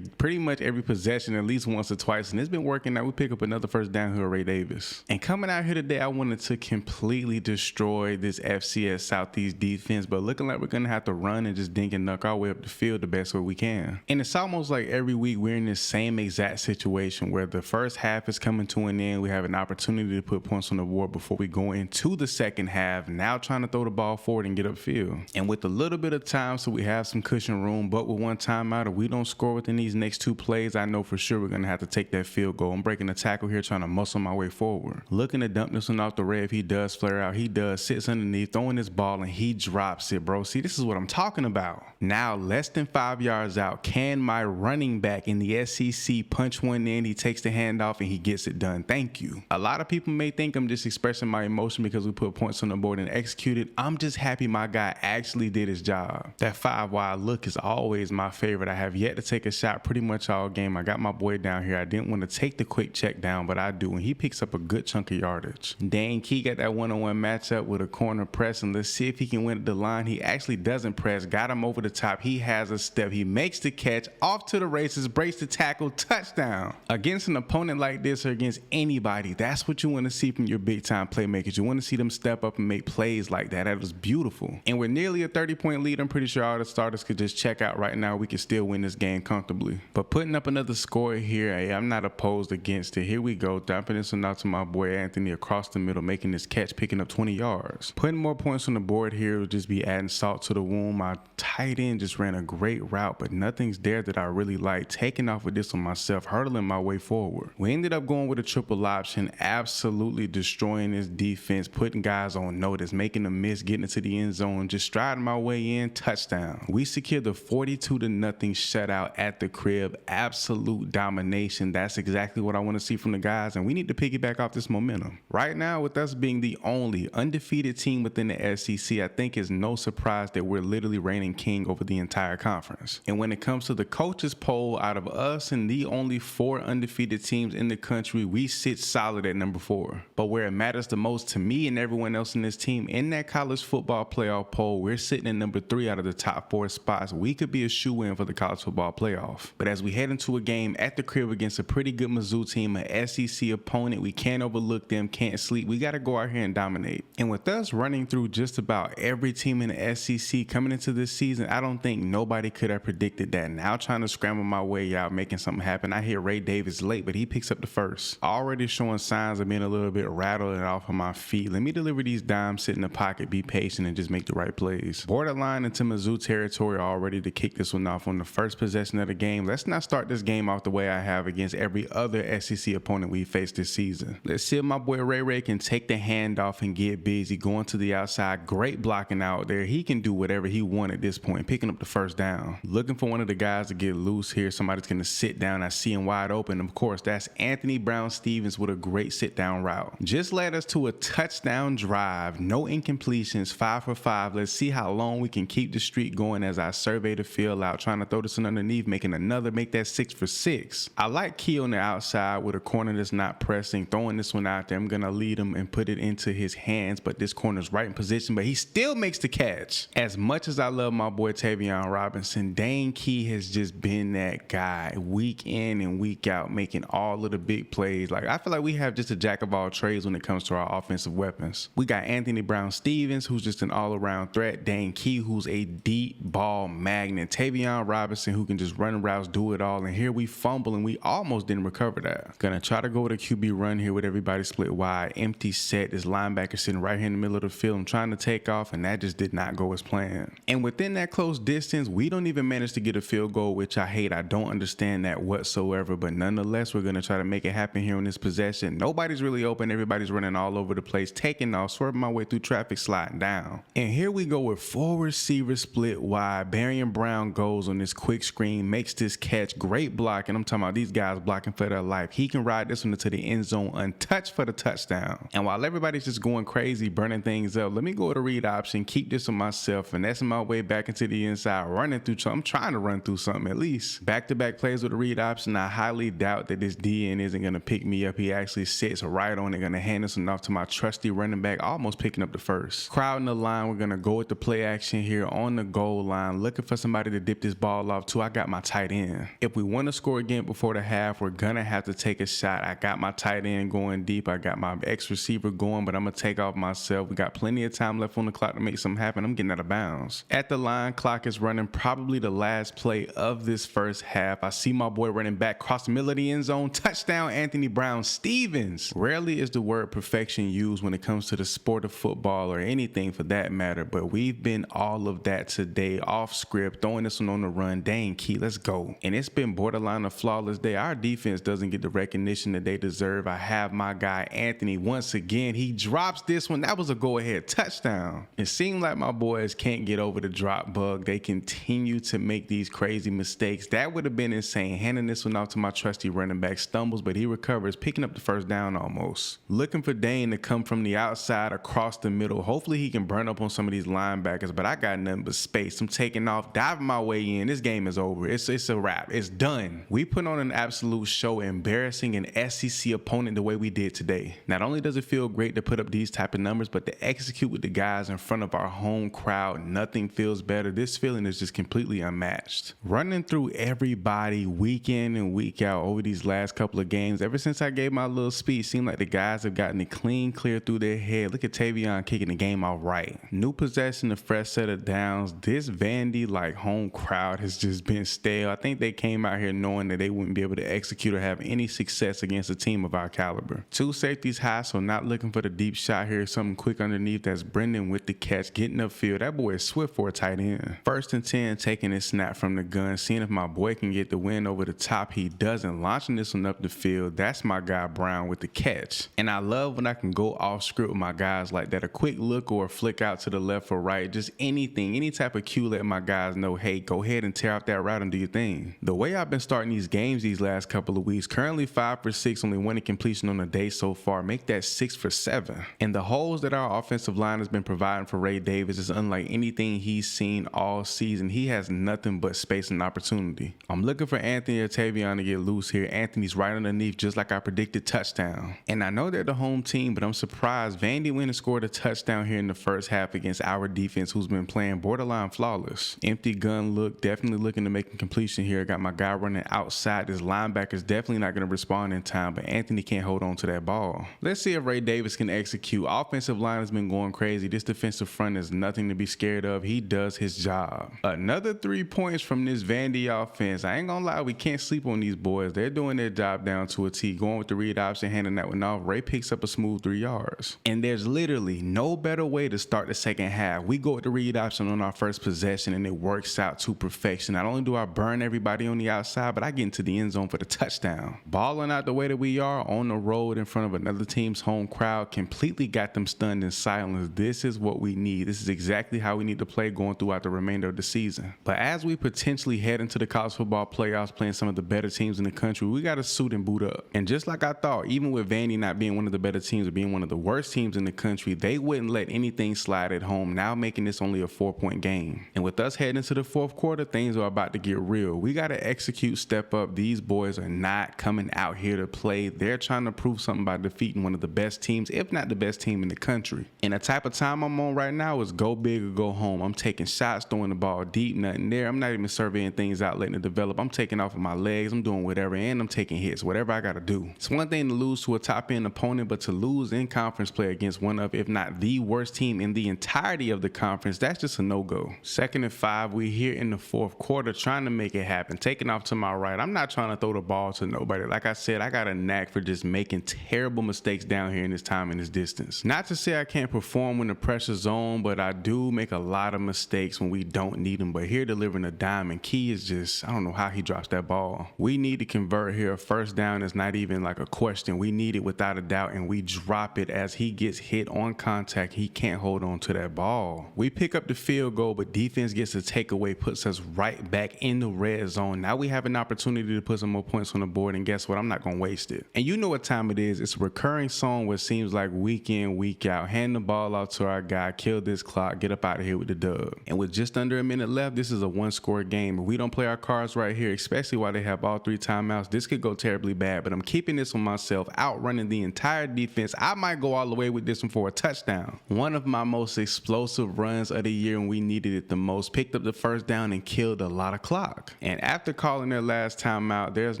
pretty much every possession at least once or twice, and it's been working out. We pick up another first down here, Ray Davis. And coming out here today, I wanted to completely destroy this FCS Southeast defense, but looking like we're going to have to run and just dink and knock our way up the field the best way we can. And it's almost like every week we're in this same exact situation where the first half is coming to an end. We have an opportunity to put points on the board before we go into the second half, now trying to throw the ball forward and get upfield. And with a little bit of time, so we have some cushion room, but with one timeout, if we don't score within these next 2 plays, I know for sure we're going to have to take that field goal. I'm breaking the tackle here, trying to muscle my way forward. Looking to dump this one off the red. If he does flare out, he does, sits underneath, throwing this ball, and he drops it, bro. See, this is what I'm talking about. Now, less than 5 yards out, can my running back in the SEC punch one in? He takes the handoff and he gets it done. Thank you. A lot of people may think I'm just expressing my emotion because we put points on the board and executed. I'm just happy my guy actually did his job. That 5-wide look is always my favorite. I have yet to take a shot pretty much all game. I got my boy down here. I didn't want to take the quick check down, but I do, and he picks up a good chunk of yardage. Dane Key got that one-on-one matchup with a corner press, and let's see if he can win at the line. He actually doesn't press. Got him over the top. He has a step. He makes the catch, off to the races, breaks the tackle, touchdown. Against an opponent like this or against anybody, that's what you want to see from your big-time playmakers. You want to see them step up and make plays like that. That was beautiful. And we're nearly a 30-point lead. I'm pretty sure all the starters could just check out right now. We can still win this game comfortably. But putting up another score here, hey, I'm not opposed against it. Here we go. snapping this one out to my boy Anthony across the middle, making this catch, picking up 20 yards. Putting more points on the board here will just be adding salt to the wound. My tight end just ran a great route, but nothing's there that I really like. Taking off with this one myself, hurdling my way forward. We ended up going with a triple option, absolutely destroying this defense, putting guys on notice, making them miss, getting into the end zone, just striding my way in, touchdown. We secured the 42-0 shutout at the crib. Absolute domination. That's exactly what I want to see from the guys, and we need to piggyback off this momentum. Right now, with us being the only undefeated team within the SEC, I think it's no surprise that we're literally reigning king over the entire conference. And when it comes to the coaches poll, out of us and the only 4 undefeated teams in the country, we sit solid at number 4. But where it matters the most to me and everyone else in this team, in that college football playoff poll, we're sitting at number 3 out of the top 4 spots. We could be a shoe-in for the college football playoff. But as we head into a game at the crib against a pretty good Mizzou team, an SEC opponent, we can't overlook them, can't sleep. We got to go out here and dominate. And with us running through just about every team in the SEC coming into this season, I don't think nobody could have predicted that. Now trying to scramble my way out, making something happen. I hear Ray Davis late, but he picks up the first. Already showing signs of being a little bit rattled and off of my feet. Let me deliver these dimes, sit in the pocket, be patient, and just make the right plays. Borderline into Mizzou territory already to kick this one off on the first possession of the game. Let's not start this game off the way I have against every other SEC opponent we faced this season. Let's see if my boy Ray can take the handoff and get busy, going to the outside. Great blocking out there. He can do whatever he wants at this point, picking up the first down. Looking for one of the guys to get loose here. Somebody's going to sit down. I see him wide open. Of course, that's Anthony Brown-Stephens with a great sit-down route. Just led us to a touchdown drive. No incompletions, 5 for 5. Let's see how long we can keep the streak going as I survey the field out, trying to throw this one underneath, make that 6 for 6. I like Key on the outside with a corner that's not pressing, throwing this one out there. I'm going to lead him and put it into his hands, but this corner's right in position, but he still makes the catch. As much as I love my boy Tavion Robinson, Dane Key has just been that guy week in and week out, making all of the big plays. Like, I feel like we have just a jack of all trades when it comes to our offensive weapons. We got Anthony Brown-Stephens, who's just an all-around threat. Dane Key, who's a deep ball magnet. Tavion Robinson, who can just run routes, do it all. And here we fumble, and we almost didn't recover that. Gonna try to go with a QB run here with everybody split wide. Empty set. This linebacker sitting right here in the middle of the field. I'm trying to take off, and that just did not go as planned. And within that close distance, we don't even manage to get a field goal, which I hate. I don't understand that whatsoever, but nonetheless, we're gonna try to make it happen here on this possession. Nobody's really open. Everybody's running all over the place, taking off, swerving my way through traffic, sliding down. And here we go with 4 receivers split wide. Barian Brown goes on this quick screen, makes this catch. Great block, and I'm talking about these guys blocking for their life. He can ride this one into the end zone untouched for the touchdown. And while everybody's just going crazy, burning things up, let me go with a read option, keep this on myself, and that's my way back into the inside, running through something. I'm trying to run through something at least. Back-to-back plays with a read option. I highly doubt that this DN isn't going to pick me up. He actually sits right on it, going to hand this one off to my trusty running back, almost picking up the first. Crowding the line, we're going to go with the play action here on the goal line, looking for somebody to dip this ball off to. I got my tight end. If we want to score again before the half, we're going to have to take a shot. I got my tight end going deep. I got my ex-receiver going, but I'm going to take off myself. We got plenty of time left on the clock to make something happen. I'm getting out of bounds. At the line, clock is running, probably the last play of this first half. I see my boy running back, cross the middle of the end zone, touchdown, Anthony Brown-Stephens. Rarely is the word perfection used when it comes to the sport of football or anything for that matter, but we've been all of that today, off script, throwing this one on the run. Dang, Key, let's go. And it's been borderline a flawless day. Our defense doesn't get the recognition that they deserve. I have my guy, Anthony, once again. He drops this one. That was a go-ahead touchdown. It seemed like my boys can't get over the drop bug. They continue to make these crazy mistakes. That would have been insane. Handing this one off to my trusty running back, stumbles, but he recovers, picking up the first down almost. Looking for Dane to come from the outside across the middle. Hopefully he can burn up on some of these linebackers, but I got nothing but space. I'm taking off, diving my way in. This game is over. It's a wrap. It's done. We put on an absolute show, embarrassing an SEC opponent the way we did today. Not only does it feel great to put up these type of numbers, but to execute with the guys in front of our home crowd, nothing feels better. This feeling is just completely unmatched. Running through everybody week in and week out over these last couple of games, ever since I gave my little speech, seemed like the guys have gotten it clean, clear through their head. Look at Tavion kicking the game out right. New possession, a fresh set of downs. This Vandy like home crowd has just been stale. I think they came out here knowing that they wouldn't be able to execute or have any success against a team of our caliber. Two safeties high, so not looking for the deep shot here. Something quick underneath. That's Brendan with the catch, getting upfield. That boy is swift for a tight end. 1st and 10, taking his snap from the gun, seeing if my boy can get the win over the top. He doesn't. Launching this one up the field. That's my guy Brown with the catch. And I love when I can go off script with my guys like that. A quick look or a flick out to the left or right. Just anything, any type of cue, let my guys know, hey, go ahead and tear out that route and do your thing. The way I've been starting these games these last couple of weeks, currently 5 for 6, only 1 completion on the day so far. Make that 6 for 7. And the holes that our offensive line has been providing for Ray Davis is unlike anything he's seen all season. He has nothing but space and opportunity. I'm looking for Anthony or Tavion to get loose here. Anthony's right underneath, just like I predicted, touchdown. And I know they're the home team, but I'm surprised Vandy went and scored a touchdown here in the first half against our defense, who's been playing borderline flawless. Empty gun look, definitely looking to make a completion here. Got my guy running outside. This linebacker's definitely not going to respond in time, but Anthony can't hold on to that ball. Let's see if Ray Davis can execute. Offensive line has been going crazy. This defensive front is nothing to be scared of. He does his job. Another 3 points from this Vandy offense. I ain't gonna lie, we can't sleep on these boys. They're doing their job down to a T. Going with the read option, handing that one off. Ray picks up a smooth 3 yards. And there's literally no better way to start the second half. We go with the read option on our first possession and it works out to perfection. Not only do I burn everybody on the outside, but I get into the end zone for the touchdown. Balling out the way that we are on the road in front of another team's home crowd, completely got them stunned in silence. This is what we need. This is exactly how we need to play going throughout the remainder of the season. But as we potentially head into the college football playoffs playing some of the better teams in the country, we got to suit and boot up. And just like I thought, even with Vandy not being one of the better teams or being one of the worst teams in the country, they wouldn't let anything slide at home, now making this only a 4-point game. And with us heading into the fourth quarter, things are about to get real. We got to execute, step up. These boys are not coming out here to play. They're trying to prove something by defeating one of the best teams, if not the best team in the country. And the type of time I'm on right now is go big or go home. I'm taking shots, throwing the ball deep, nothing there. I'm not even surveying things out, letting it develop. I'm taking off of my legs. I'm doing whatever, and I'm taking hits, whatever I got to do. It's one thing to lose to a top-end opponent, but to lose in conference play against one of, if not the worst team in the entirety of the conference, that's just a no-go. 2nd and 5, we here in the fourth quarter trying to make it happen. Taking off to my right. I'm not trying to throw the ball to nobody. Like I said, I got a knack for just making terrible mistakes down here in this time and this distance. Not to say I can't perform when the pressure's on, but I do make a lot of mistakes when we don't need them. But here delivering a dime, and Key is just, I don't know how he drops that ball. We need to convert here. First down is not even like a question. We need it without a doubt, and we drop it as he gets hit on contact. He can't hold on to that ball. We pick up the field goal, but defense gets a takeaway, puts us right back in the red zone. Now we have an opportunity to put some more points on the board, and guess what? I'm not going to waste it. And you know what time it is. It's a recurring song where it seems like week in, week out. Hand the ball out to our guy, kill this clock, get up out of here with the dub. And with just under a minute left, this is a one-score game. If we don't play our cards right here, especially while they have all 3 timeouts, this could go terribly bad. But I'm keeping this on myself, outrunning the entire defense. I might go all the way with this one for a touchdown. One of my most explosive runs of the year when we needed it the most. Picked up the first down and killed a lot of clock. And after calling their last timeout, there's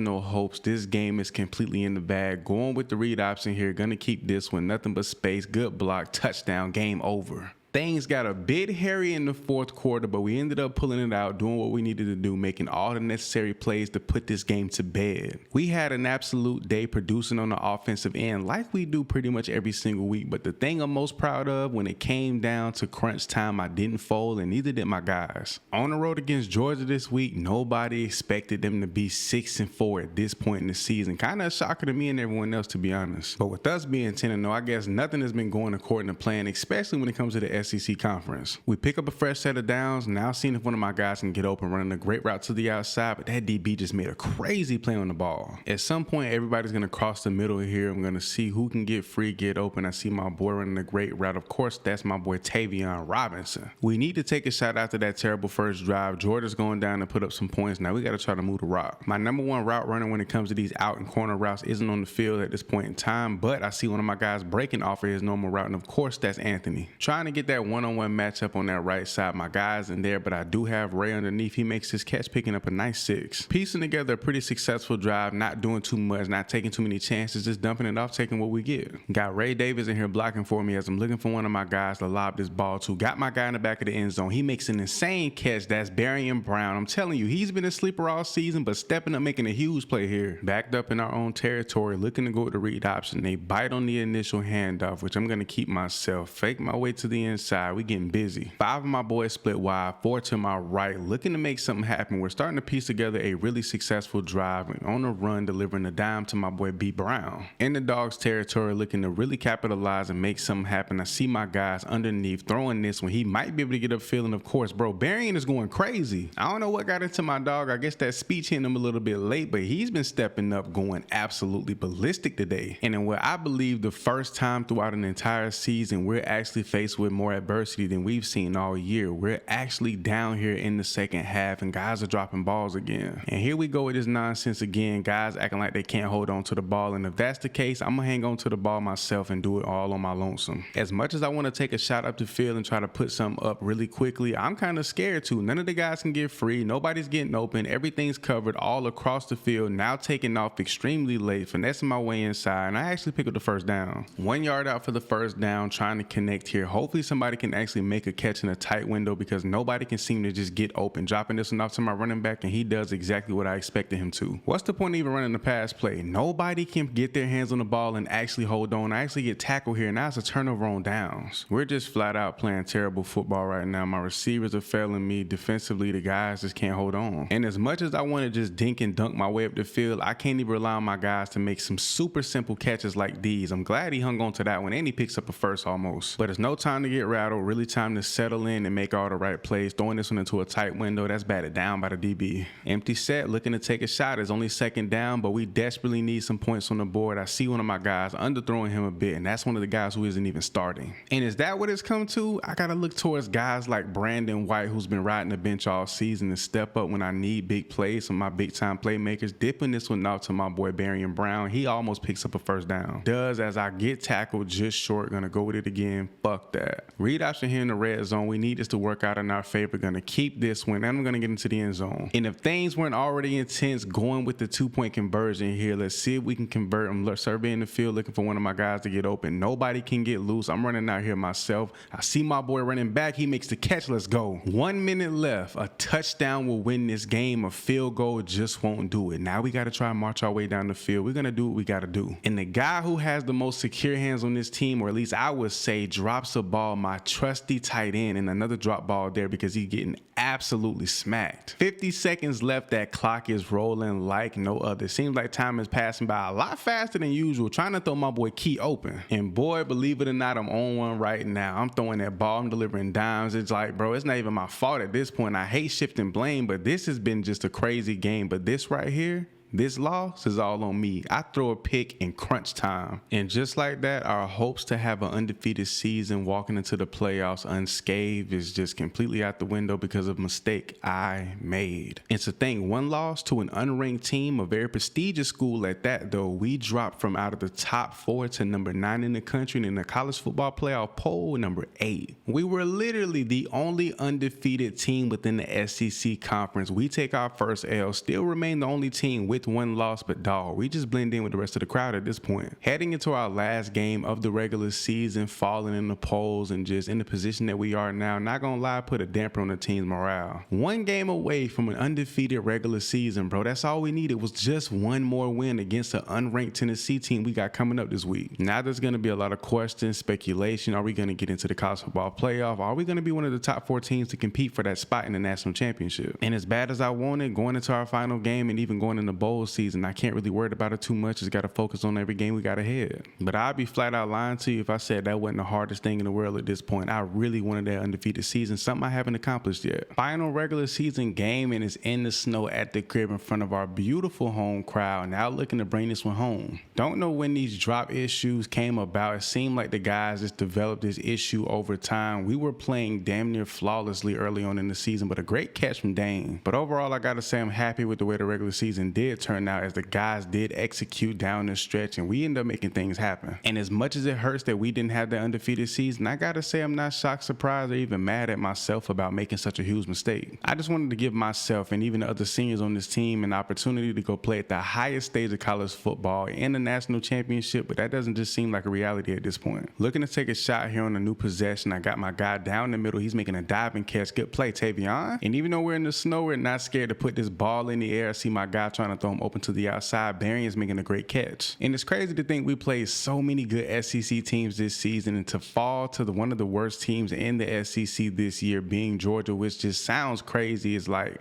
no hopes. This game is completely in the bag. Going with the read option here. Gonna keep this one. Nothing but space. Good block. Touchdown. Game over. Things got a bit hairy in the fourth quarter, but we ended up pulling it out, doing what we needed to do, making all the necessary plays to put this game to bed. We had an absolute day producing on the offensive end like we do pretty much every single week, but the thing I'm most proud of, when it came down to crunch time, I didn't fold, and neither did my guys. On the road against Georgia this week, nobody expected them to be 6-4 at this point in the season. Kind of a shocker to me and everyone else, to be honest. But with us being 10-0, I guess nothing has been going according to plan, especially when it comes to the SEC conference. We pick up a fresh set of downs, now seeing if one of my guys can get open, running a great route to the outside, but that DB just made a crazy play on the ball. At some point, everybody's going to cross the middle here. I'm going to see who can get free, get open. I see my boy running a great route. Of course, that's my boy Tavion Robinson. We need to take a shot after that terrible first drive. Georgia's going down to put up some points. Now we got to try to move the rock. My number one route runner when it comes to these out and corner routes isn't on the field at this point in time, but I see one of my guys breaking off of his normal route, and of course, that's Anthony. Trying to get that that one-on-one matchup on that right side. My guy's in there, but I do have Ray underneath. He makes his catch, picking up a nice 6. Piecing together a pretty successful drive, not doing too much, not taking too many chances, just dumping it off, taking what we get. Got Ray Davis in here blocking for me as I'm looking for one of my guys to lob this ball to. Got my guy in the back of the end zone. He makes an insane catch. That's Barry Brown. I'm telling you, he's been a sleeper all season, but stepping up, making a huge play here. Backed up in our own territory, looking to go with the read option. They bite on the initial handoff, which I'm going to keep myself. Fake my way to the inside. We getting busy. 5 of my boys split wide, 4 to my right, looking to make something happen. We're starting to piece together a really successful drive and on the run, delivering a dime to my boy B Brown. In the dog's territory, looking to really capitalize and make something happen. I see my guys underneath throwing this one. He might be able to get upfield, and of course, bro, Berrien is going crazy. I don't know what got into my dog. I guess that speech hit him a little bit late, but he's been stepping up, going absolutely ballistic today. And in what I believe the first time throughout an entire season, we're actually faced with more adversity than we've seen all year. We're actually down here in the second half, and guys are dropping balls again. And here we go with this nonsense again. Guys acting like they can't hold on to the ball. And if that's the case, I'm gonna hang on to the ball myself and do it all on my lonesome. As much as I want to take a shot up the field and try to put something up really quickly, I'm kind of scared too. None of the guys can get free. Nobody's getting open. Everything's covered all across the field. Now taking off extremely late, finessing my way inside, and I actually pick up the first down. 1 yard out for the first down, trying to connect here. Hopefully somebody can actually make a catch in a tight window, because nobody can seem to just get open. Dropping this one off to my running back, and he does exactly what I expected him to. What's the point of even running the pass play? Nobody can get their hands on the ball and actually hold on. I actually get tackled here. Now it's a turnover on downs. We're just flat out playing terrible football right now. My receivers are failing me. Defensively, the guys just can't hold on. And as much as I want to just dink and dunk my way up the field, I can't even rely on my guys to make some super simple catches like these. I'm glad he hung on to that one, and he picks up a first almost. But it's no time to get rattled. Really time to settle in and make all the right plays. Throwing this one into a tight window, that's batted down by the DB. Empty set, looking to take a shot. It's only second down, but we desperately need some points on the board. I see one of my guys underthrowing him a bit, and that's one of the guys who isn't even starting. And is that what it's come to? I gotta look towards guys like Brandon White, who's been riding the bench all season, and step up when I need big plays from my big time playmakers. Dipping this one off to my boy Barry Brown. He almost picks up a first down. Does, as I get tackled just short. Gonna go with it again. Fuck that. Read option here in the red zone. We need this to work out in our favor. Gonna keep this one, and I'm gonna get into the end zone. And if things weren't already intense, going with the 2-point conversion here. Let's see if we can convert. I'm surveying the field, looking for one of my guys to get open. Nobody can get loose. I'm running out here myself. I see my boy running back. He makes the catch. Let's go. 1 minute left. A touchdown will win this game. A field goal just won't do it. Now we got to try and march our way down the field. We're going to do what we got to do. And the guy who has the most secure hands on this team, or at least I would say, drops a ball, my trusty tight end, and another drop ball there because he's getting absolutely smacked. 50 seconds left. That clock is rolling like no other. Seems like time is passing by a lot faster than usual. Trying to throw my boy Key open. And boy, believe it or not, I'm on one right now. I'm throwing that ball. I'm delivering dimes. It's like, bro, it's not even my fault at this point. I hate shifting blame, but this has been just a crazy game. But this right here, this loss is all on me. I throw a pick in crunch time. And just like that, our hopes to have an undefeated season walking into the playoffs unscathed is just completely out the window because of a mistake I made. And to think, one loss to an unranked team, a very prestigious school at that, though, we dropped from out of the top 4 to number 9 in the country, and in the college football playoff poll, number 8. We were literally the only undefeated team within the SEC conference. We take our first L, still remain the only team with one loss, but dog, we just blend in with the rest of the crowd at this point. Heading into our last game of the regular season, falling in the polls, and just in the position that we are now, not gonna lie, put a damper on the team's morale. One game away from an undefeated regular season, bro. That's all we needed, was just one more win against an unranked Tennessee team we got coming up this week. Now there's gonna be a lot of questions, speculation. Are we gonna get into the college football playoff? Are we gonna be one of the top 4 teams to compete for that spot in the national championship? And as bad as I wanted, going into our final game and even going in the bowl season, I can't really worry about it too much. Just got to focus on every game we got ahead. But I'd be flat out lying to you if I said that wasn't the hardest thing in the world at this point. I really wanted that undefeated season, something I haven't accomplished yet. Final regular season game, and it's in the snow at the crib in front of our beautiful home crowd. Now looking to bring this one home. Don't know when these drop issues came about. It seemed like the guys just developed this issue over time. We were playing damn near flawlessly early on in the season, but a great catch from Dane. But overall, I got to say I'm happy with the way the regular season did did turn out, as the guys did execute down the stretch and we ended up making things happen. And as much as it hurts that we didn't have that undefeated season, I gotta say I'm not shocked, surprised, or even mad at myself about making such a huge mistake. I just wanted to give myself and even the other seniors on this team an opportunity to go play at the highest stage of college football and the national championship, but that doesn't just seem like a reality at this point. Looking to take a shot here on a new possession, I got my guy down the middle. He's making a diving catch. Good play, Tavion. And even though we're in the snow, we're not scared to put this ball in the air. I see my guy trying to throw him open to the outside. Barry is making a great catch. And it's crazy to think we played so many good SEC teams this season, and to fall to one of the worst teams in the SEC this year being Georgia, which just sounds crazy, is like,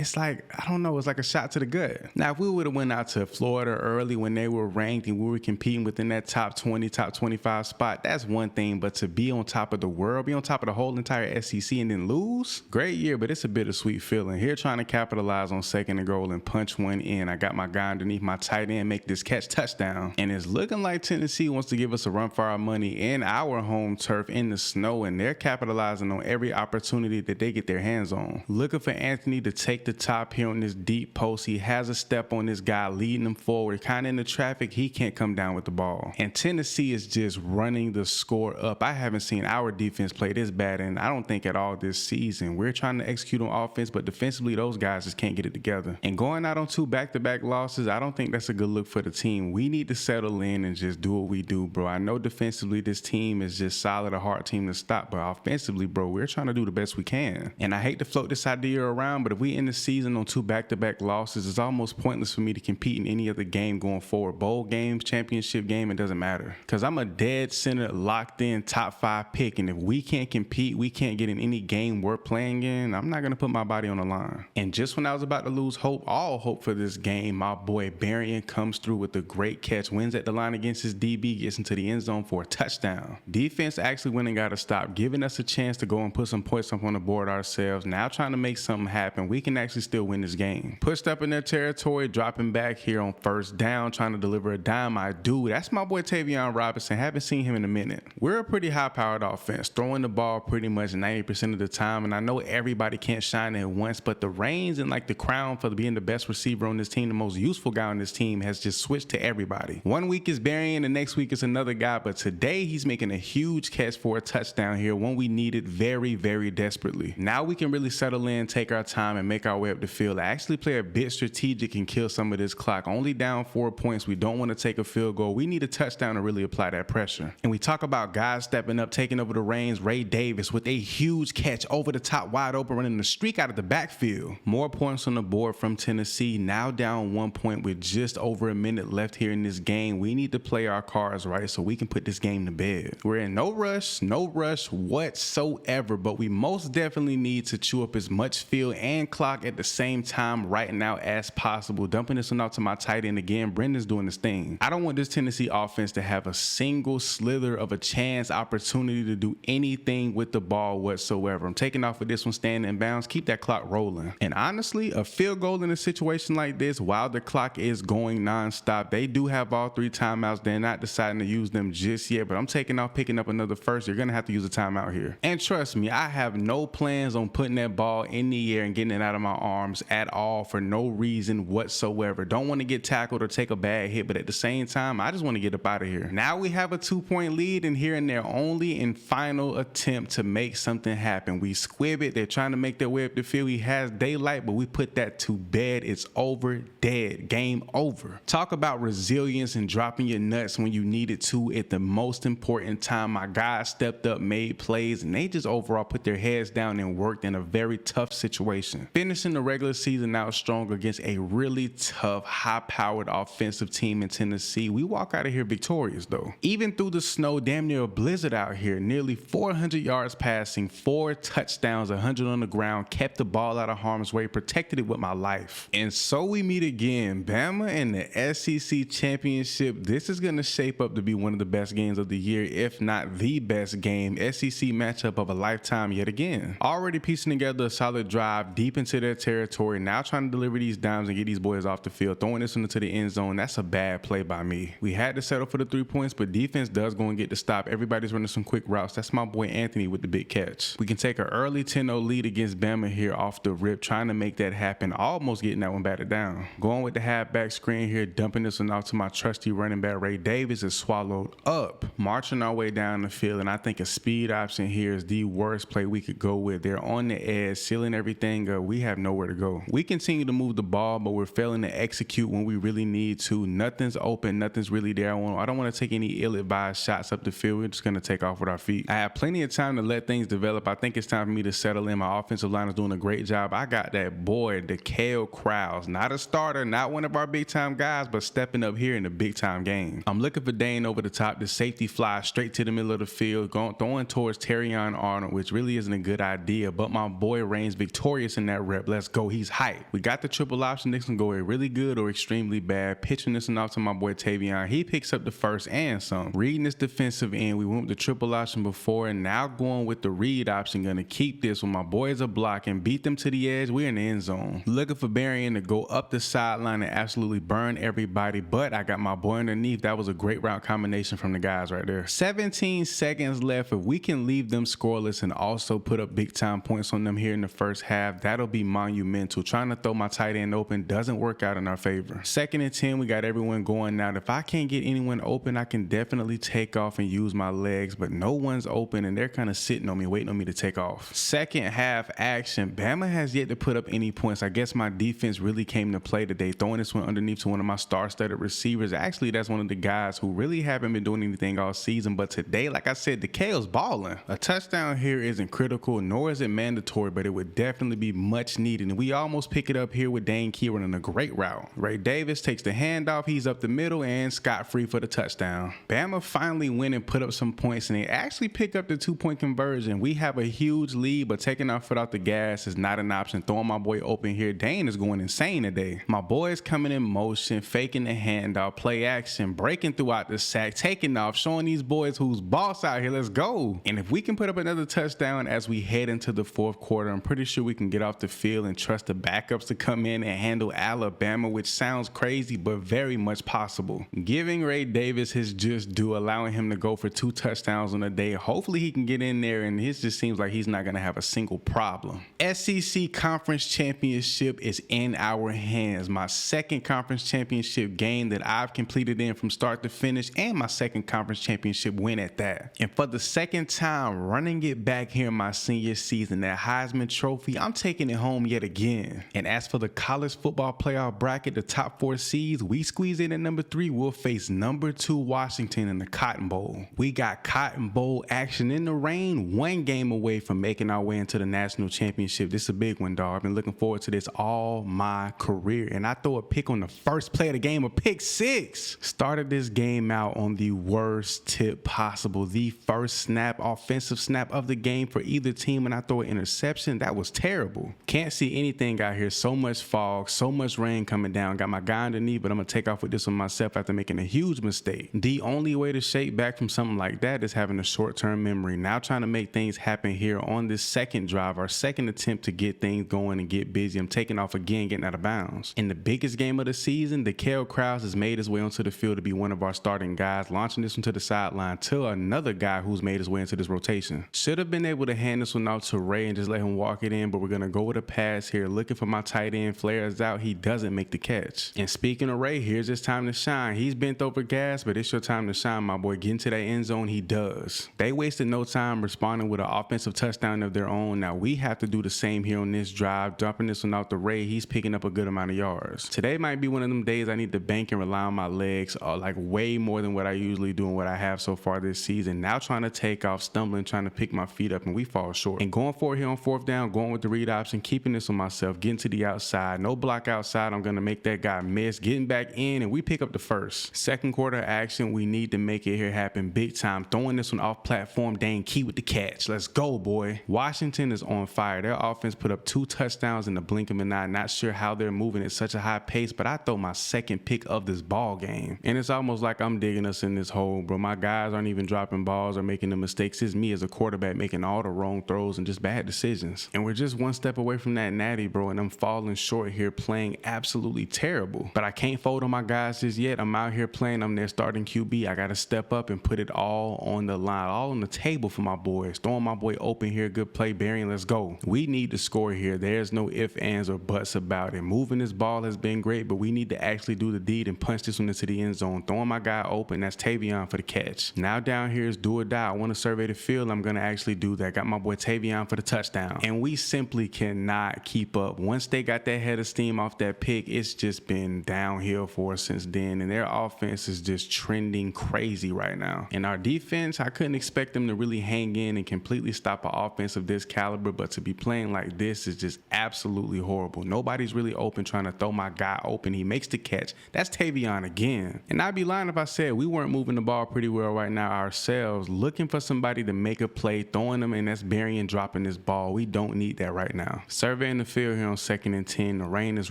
I don't know, it's like a shot to the gut. Now, if we would have went out to Florida early when they were ranked and we were competing within that top 20, top 25 spot, that's one thing. But to be on top of the world, be on top of the whole entire SEC and then lose, great year, but it's a bittersweet feeling. Here trying to capitalize on second and goal and punch one in. I got my guy underneath my tight end, make this catch, touchdown. And it's looking like Tennessee wants to give us a run for our money in our home turf in the snow, and they're capitalizing on every opportunity that they get their hands on. Looking for Anthony to take the top here on this deep post. He has a step on this guy, leading him forward, kind of in the traffic. He can't come down with the ball. And Tennessee is just running the score up. I haven't seen our defense play this bad, and I don't think at all this season. We're trying to execute on offense, but defensively, those guys just can't get it together. And going out on 2 back-to-back losses, I don't think that's a good look for the team. We need to settle in and just do what we do, bro. I know defensively, this team is just solid, a hard team to stop, but offensively, bro, we're trying to do the best we can. And I hate to float this idea around, but if we end the season on 2 back-to-back losses, it's almost pointless for me to compete in any other game going forward. Bowl games, championship game, it doesn't matter. Because I'm a dead center, locked in top 5 pick, and if we can't compete, we can't get in any game worth playing in, I'm not going to put my body on the line. And just when I was about to lose hope, all hope for this game, my boy Berrien comes through with a great catch, wins at the line against his DB, gets into the end zone for a touchdown. Defense actually went and got a stop, giving us a chance to go and put some points up on the board ourselves. Now trying to make something happen. We can actually still win this game. Pushed up in their territory, dropping back here on first down, trying to deliver a dime. I do. That's my boy Tavion Robinson. Haven't seen him in a minute. We're a pretty high-powered offense, throwing the ball pretty much 90% of the time, and I know everybody can't shine at once, but the reins and like the crown for being the best receiver on this team, the most useful guy on this team, has just switched to everybody. One week is Berrien, the next week is another guy, but today he's making a huge catch for a touchdown here, one we needed very, very desperately. Now we can really settle in, take our time, and make our way up the field. Actually play a bit strategic and kill some of this clock. Only down 4 points. We don't want to take a field goal. We need a touchdown to really apply that pressure. And we talk about guys stepping up, taking over the reins. Ray Davis with a huge catch over the top, wide open, running the streak out of the backfield. More points on the board from Tennessee. Now down 1 point with just over a minute left here in this game. We need to play our cards right so we can put this game to bed. We're in no rush whatsoever, but we most definitely need to chew up as much field and clock at the same time right now as possible. Dumping this one out to my tight end again. Brendan's doing this thing. I don't want this Tennessee offense to have a single slither of a chance opportunity to do anything with the ball whatsoever. I'm taking off with this one, standing in bounds. Keep that clock rolling. And honestly, a field goal in a situation like this, while the clock is going nonstop, they do have all 3 timeouts. They're not deciding to use them just yet, but I'm taking off, picking up another first. You're going to have to use a timeout here. And trust me, I have no plans on putting that ball in the air and getting it out of my arms at all for no reason whatsoever. Don't want to get tackled or take a bad hit, but at the same time, I just want to get up out of here. Now we have a 2-point lead, and here and their only and final attempt to make something happen. We squib it. They're trying to make their way up the field. He has daylight, but we put that to bed. It's over, dead, game over. Talk about resilience and dropping your nuts when you needed to at the most important time. My guys stepped up, made plays, and they just overall put their heads down and worked in a very tough situation. Finishing the regular season out strong against a really tough, high-powered offensive team in Tennessee. We walk out of here victorious, though. Even through the snow, damn near a blizzard out here, nearly 400 yards passing, 4 touchdowns, 100 on the ground, kept the ball out of harm's way, protected it with my life. And so we meet again, Bama and the SEC Championship. This is going to shape up to be one of the best games of the year, if not the best game. SEC matchup of a lifetime yet again. Already piecing together a solid drive deep into their their territory, now trying to deliver these dimes and get these boys off the field, throwing this one into the end zone. That's a bad play by me. We had to settle for the 3 points, but defense does go and get the stop. Everybody's running some quick routes. That's my boy Anthony with the big catch. We can take an early 10-0 lead against Bama here off the rip, trying to make that happen, almost getting that one batted down. Going with the halfback screen here, dumping this one off to my trusty running back Ray Davis is swallowed up. Marching our way down the field, and I think a speed option here is the worst play we could go with. They're on the edge, sealing everything up. We have nowhere to go. We continue to move the ball, but we're failing to execute when we really need to. Nothing's open, nothing's really there. I don't want to take any ill-advised shots up the field. We're just going to take off with our feet. I have plenty of time to let things develop. I think it's time for me to settle in. My offensive line is doing a great job. I got that boy, DeKale Krause, not a starter, not one of our big-time guys, but stepping up here in the big-time game. I'm looking for Dane over the top. The safety flies straight to the middle of the field, throwing towards Terrion Arnold, which really isn't a good idea, but my boy reigns victorious in that rep. Let's go. He's hyped. We got the triple option. This can go really good or extremely bad. Pitching this one off to my boy Tavion. He picks up the first and some. Reading this defensive end. We went with the triple option before, and now going with the read option. Gonna keep this when my boys are blocking, beat them to the edge. We're in the end zone. Looking for Berrien to go up the sideline and absolutely burn everybody, but I got my boy underneath. That was a great route combination from the guys right there. 17 seconds left. If we can leave them scoreless and also put up big time points on them here in the first half, that'll be monumental. Trying to throw my tight end open doesn't work out in our favor. 2nd and 10, we got everyone going now. If I can't get anyone open, I can definitely take off and use my legs, but no one's open and they're kind of sitting on me, waiting on me to take off. Second half action. Bama has yet to put up any points. I guess my defense really came to play today, throwing this one underneath to one of my star-studded receivers. Actually, that's one of the guys who really haven't been doing anything all season, but today, like I said, DeKale's balling. A touchdown here isn't critical, nor is it mandatory, but it would definitely be much needed, and we almost pick it up here with Dane Key running a great route. Ray Davis takes the handoff, he's up the middle, and scot-free for the touchdown. Bama finally went and put up some points, and they actually pick up the 2-point conversion. We have a huge lead, but taking our foot off the gas is not an option. Throwing my boy open here. Dane is going insane today. My boy's coming in motion, faking the handoff, play action, breaking throughout the sack, taking off, showing these boys who's boss out here. Let's go. And if we can put up another touchdown as we head into the 4th quarter, I'm pretty sure we can get off the field and trust the backups to come in and handle Alabama, which sounds crazy, but very much possible. Giving Ray Davis his just due, allowing him to go for 2 touchdowns on a day. Hopefully he can get in there, and it just seems like he's not going to have a single problem. SEC Conference Championship is in our hands. My 2nd Conference Championship game that I've completed in from start to finish, and my 2nd Conference Championship win at that. And for the 2nd time running it back here in my senior season, that Heisman Trophy, I'm taking it home yet again. And as for the college football playoff bracket, the top 4 seeds, we squeeze in at number 3. We'll face number 2 Washington in the Cotton Bowl. We got Cotton Bowl action in the rain, 1 game away from making our way into the national championship. This is a big one, dog. I've been looking forward to this all my career. And I throw a pick on the first play of the game, a pick 6. Started this game out on the worst tip possible. The first snap, offensive snap of the game for either team, and I throw an interception. That was terrible. Can't see anything out here. So much fog, so much rain coming down. Got my guy underneath, but I'm going to take off with this one myself after making a huge mistake. The only way to shake back from something like that is having a short-term memory. Now trying to make things happen here on this 2nd drive, our 2nd attempt to get things going and get busy. I'm taking off again, getting out of bounds. In the biggest game of the season, DeKale Krause has made his way onto the field to be one of our starting guys, launching this one to the sideline to another guy who's made his way into this rotation. Should have been able to hand this one out to Ray and just let him walk it in, but we're going to go with a pass here, looking for my tight end. Flares out, he doesn't make the catch. And speaking of Ray, here's his time to shine. He's bent over gas, but it's your time to shine, my boy. Get into that end zone, he does. They wasted no time responding with an offensive touchdown of their own. Now we have to do the same here on this drive, dumping this one out to Ray. He's picking up a good amount of yards. Today might be one of them days I need to bank and rely on my legs, like way more than what I usually do and what I have so far this season. Now trying to take off, stumbling, trying to pick my feet up, and we fall short. And going forward here on 4th down, going with the read option, keeping this on myself, getting to the outside, no block outside. I'm going to make that guy miss, getting back in, and we pick up the first. 2nd quarter action, we need to make it here happen big time. Throwing this one off platform, Dane Key with the catch. Let's go, boy. Washington is on fire. Their offense put up 2 touchdowns in the blink of an eye. Not sure how they're moving at such a high pace, but I throw my 2nd pick of this ball game. And it's almost like I'm digging us in this hole, bro. My guys aren't even dropping balls or making the mistakes. It's me as a quarterback making all the wrong throws and just bad decisions. And we're just one step away from that natty, bro, and I'm falling short here playing absolutely terrible. But I can't fold on my guys just yet. I'm out here playing. I'm their starting QB. I got to step up and put it all on the line, all on the table for my boys. Throwing my boy open here. Good play, Berrien. Let's go. We need to score here. There's no ifs, ands, or buts about it. Moving this ball has been great, but we need to actually do the deed and punch this one into the end zone. Throwing my guy open. That's Tavion for the catch. Now down here is do or die. I want to survey the field. I'm going to actually do that. Got my boy Tavion for the touchdown. And we simply cannot keep up. Once they got that head of steam off that pick, it's just been downhill for us since then. And their offense is just trending crazy right now. And our defense, I couldn't expect them to really hang in and completely stop an offense of this caliber. But to be playing like this is just absolutely horrible. Nobody's really open trying to throw my guy open. He makes the catch. That's Tavion again. And I'd be lying if I said we weren't moving the ball pretty well right now ourselves, looking for somebody to make a play, throwing them, and that's Berrien dropping this ball. We don't need that right now. Surveying the field here on 2nd and 10. The rain is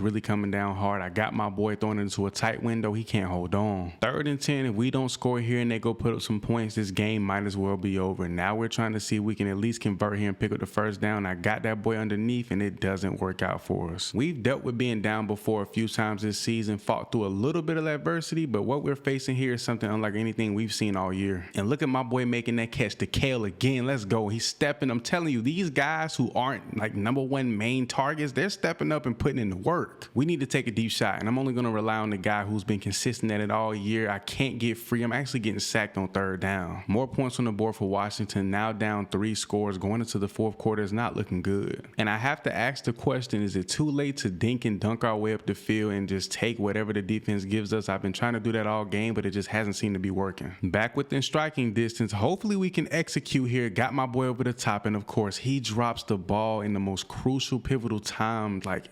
really coming down hard. I got my boy throwing it into a tight window. He can't hold on. 3rd and 10. If we don't score here and they go put up some points, this game might as well be over. Now we're trying to see if we can at least convert here and pick up the first down. I got that boy underneath and it doesn't work out for us. We've dealt with being down before a few times this season, fought through a little bit of adversity, but what we're facing here is something unlike anything we've seen all year. And look at my boy making that catch to Kale again. Let's go. He's stepping. I'm telling you, these guys who aren't like #1 main targets, they're stepping up and putting in the work. We need to take a deep shot, and I'm only going to rely on the guy who's been consistent at it all year. I can't get free. I'm actually getting sacked on 3rd down. More points on the board for Washington. Now down 3 scores. Going into the 4th quarter is not looking good. And I have to ask the question, is it too late to dink and dunk our way up the field and just take whatever the defense gives us? I've been trying to do that all game, but it just hasn't seemed to be working. Back within striking distance. Hopefully we can execute here. Got my boy over the top, and of course he drops the ball in the most crucial, pivotal time. Like,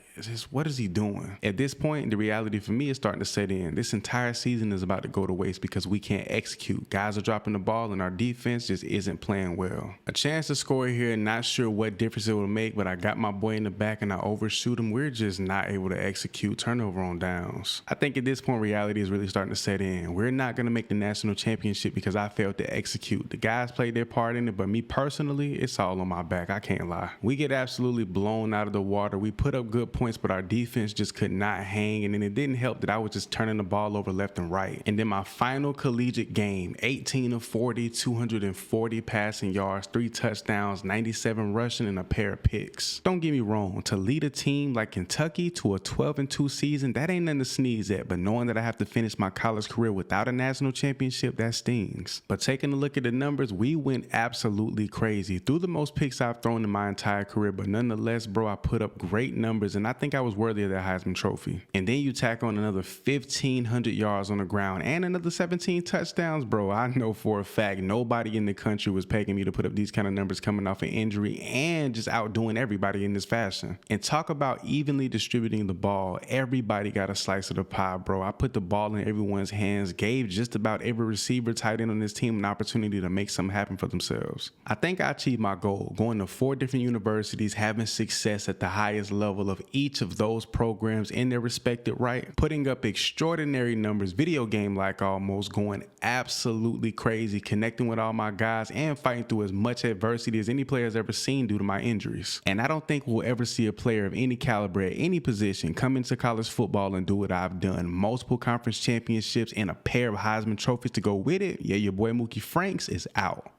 what is he doing? At this point, the reality for me is starting to set in. This entire season is about to go to waste because we can't execute. Guys are dropping the ball and our defense just isn't playing well. A chance to score here, not sure what difference it will make, but I got my boy in the back and I overshoot him. We're just not able to execute. Turnover on downs. I think at this point, reality is really starting to set in. We're not going to make the national championship because I failed to execute. The guys played their part in it, but me personally, it's all on my back. I can't lie. We get absolutely blown out of the water. We put up good points, but our defense just could not hang. And then it didn't help that I was just turning the ball over left and right. And then my final collegiate game, 18 of 40, 240 passing yards, 3 touchdowns, 97 rushing, and a pair of picks. Don't get me wrong, to lead a team like Kentucky to a 12-2 season, that ain't nothing to sneeze at. But knowing that I have to finish my college career without a national championship, that stings. But taking a look at the numbers, we went absolutely crazy. Threw the most picks I've thrown in my entire career, but nonetheless, bro, I put up great numbers, and I think I was worthy of that Heisman Trophy. And then you tack on another 1,500 yards on the ground and another 17 touchdowns, bro. I know for a fact nobody in the country was pegging me to put up these kind of numbers coming off an injury and just outdoing everybody in this fashion. And talk about evenly distributing the ball. Everybody got a slice of the pie, bro. I put the ball in everyone's hands, gave just about every receiver, tight end on this team an opportunity to make something happen for themselves. I think I achieved my goal, going to 4 different universities, having success at the highest level of each of those programs in their respective right, putting up extraordinary numbers, video game like almost, going absolutely crazy, connecting with all my guys and fighting through as much adversity as any player has ever seen due to my injuries. And I don't think we'll ever see a player of any caliber at any position come into college football and do what I've done. Multiple conference championships and a pair of Heisman trophies to go with it. Yeah, your boy Mookie Franks is out.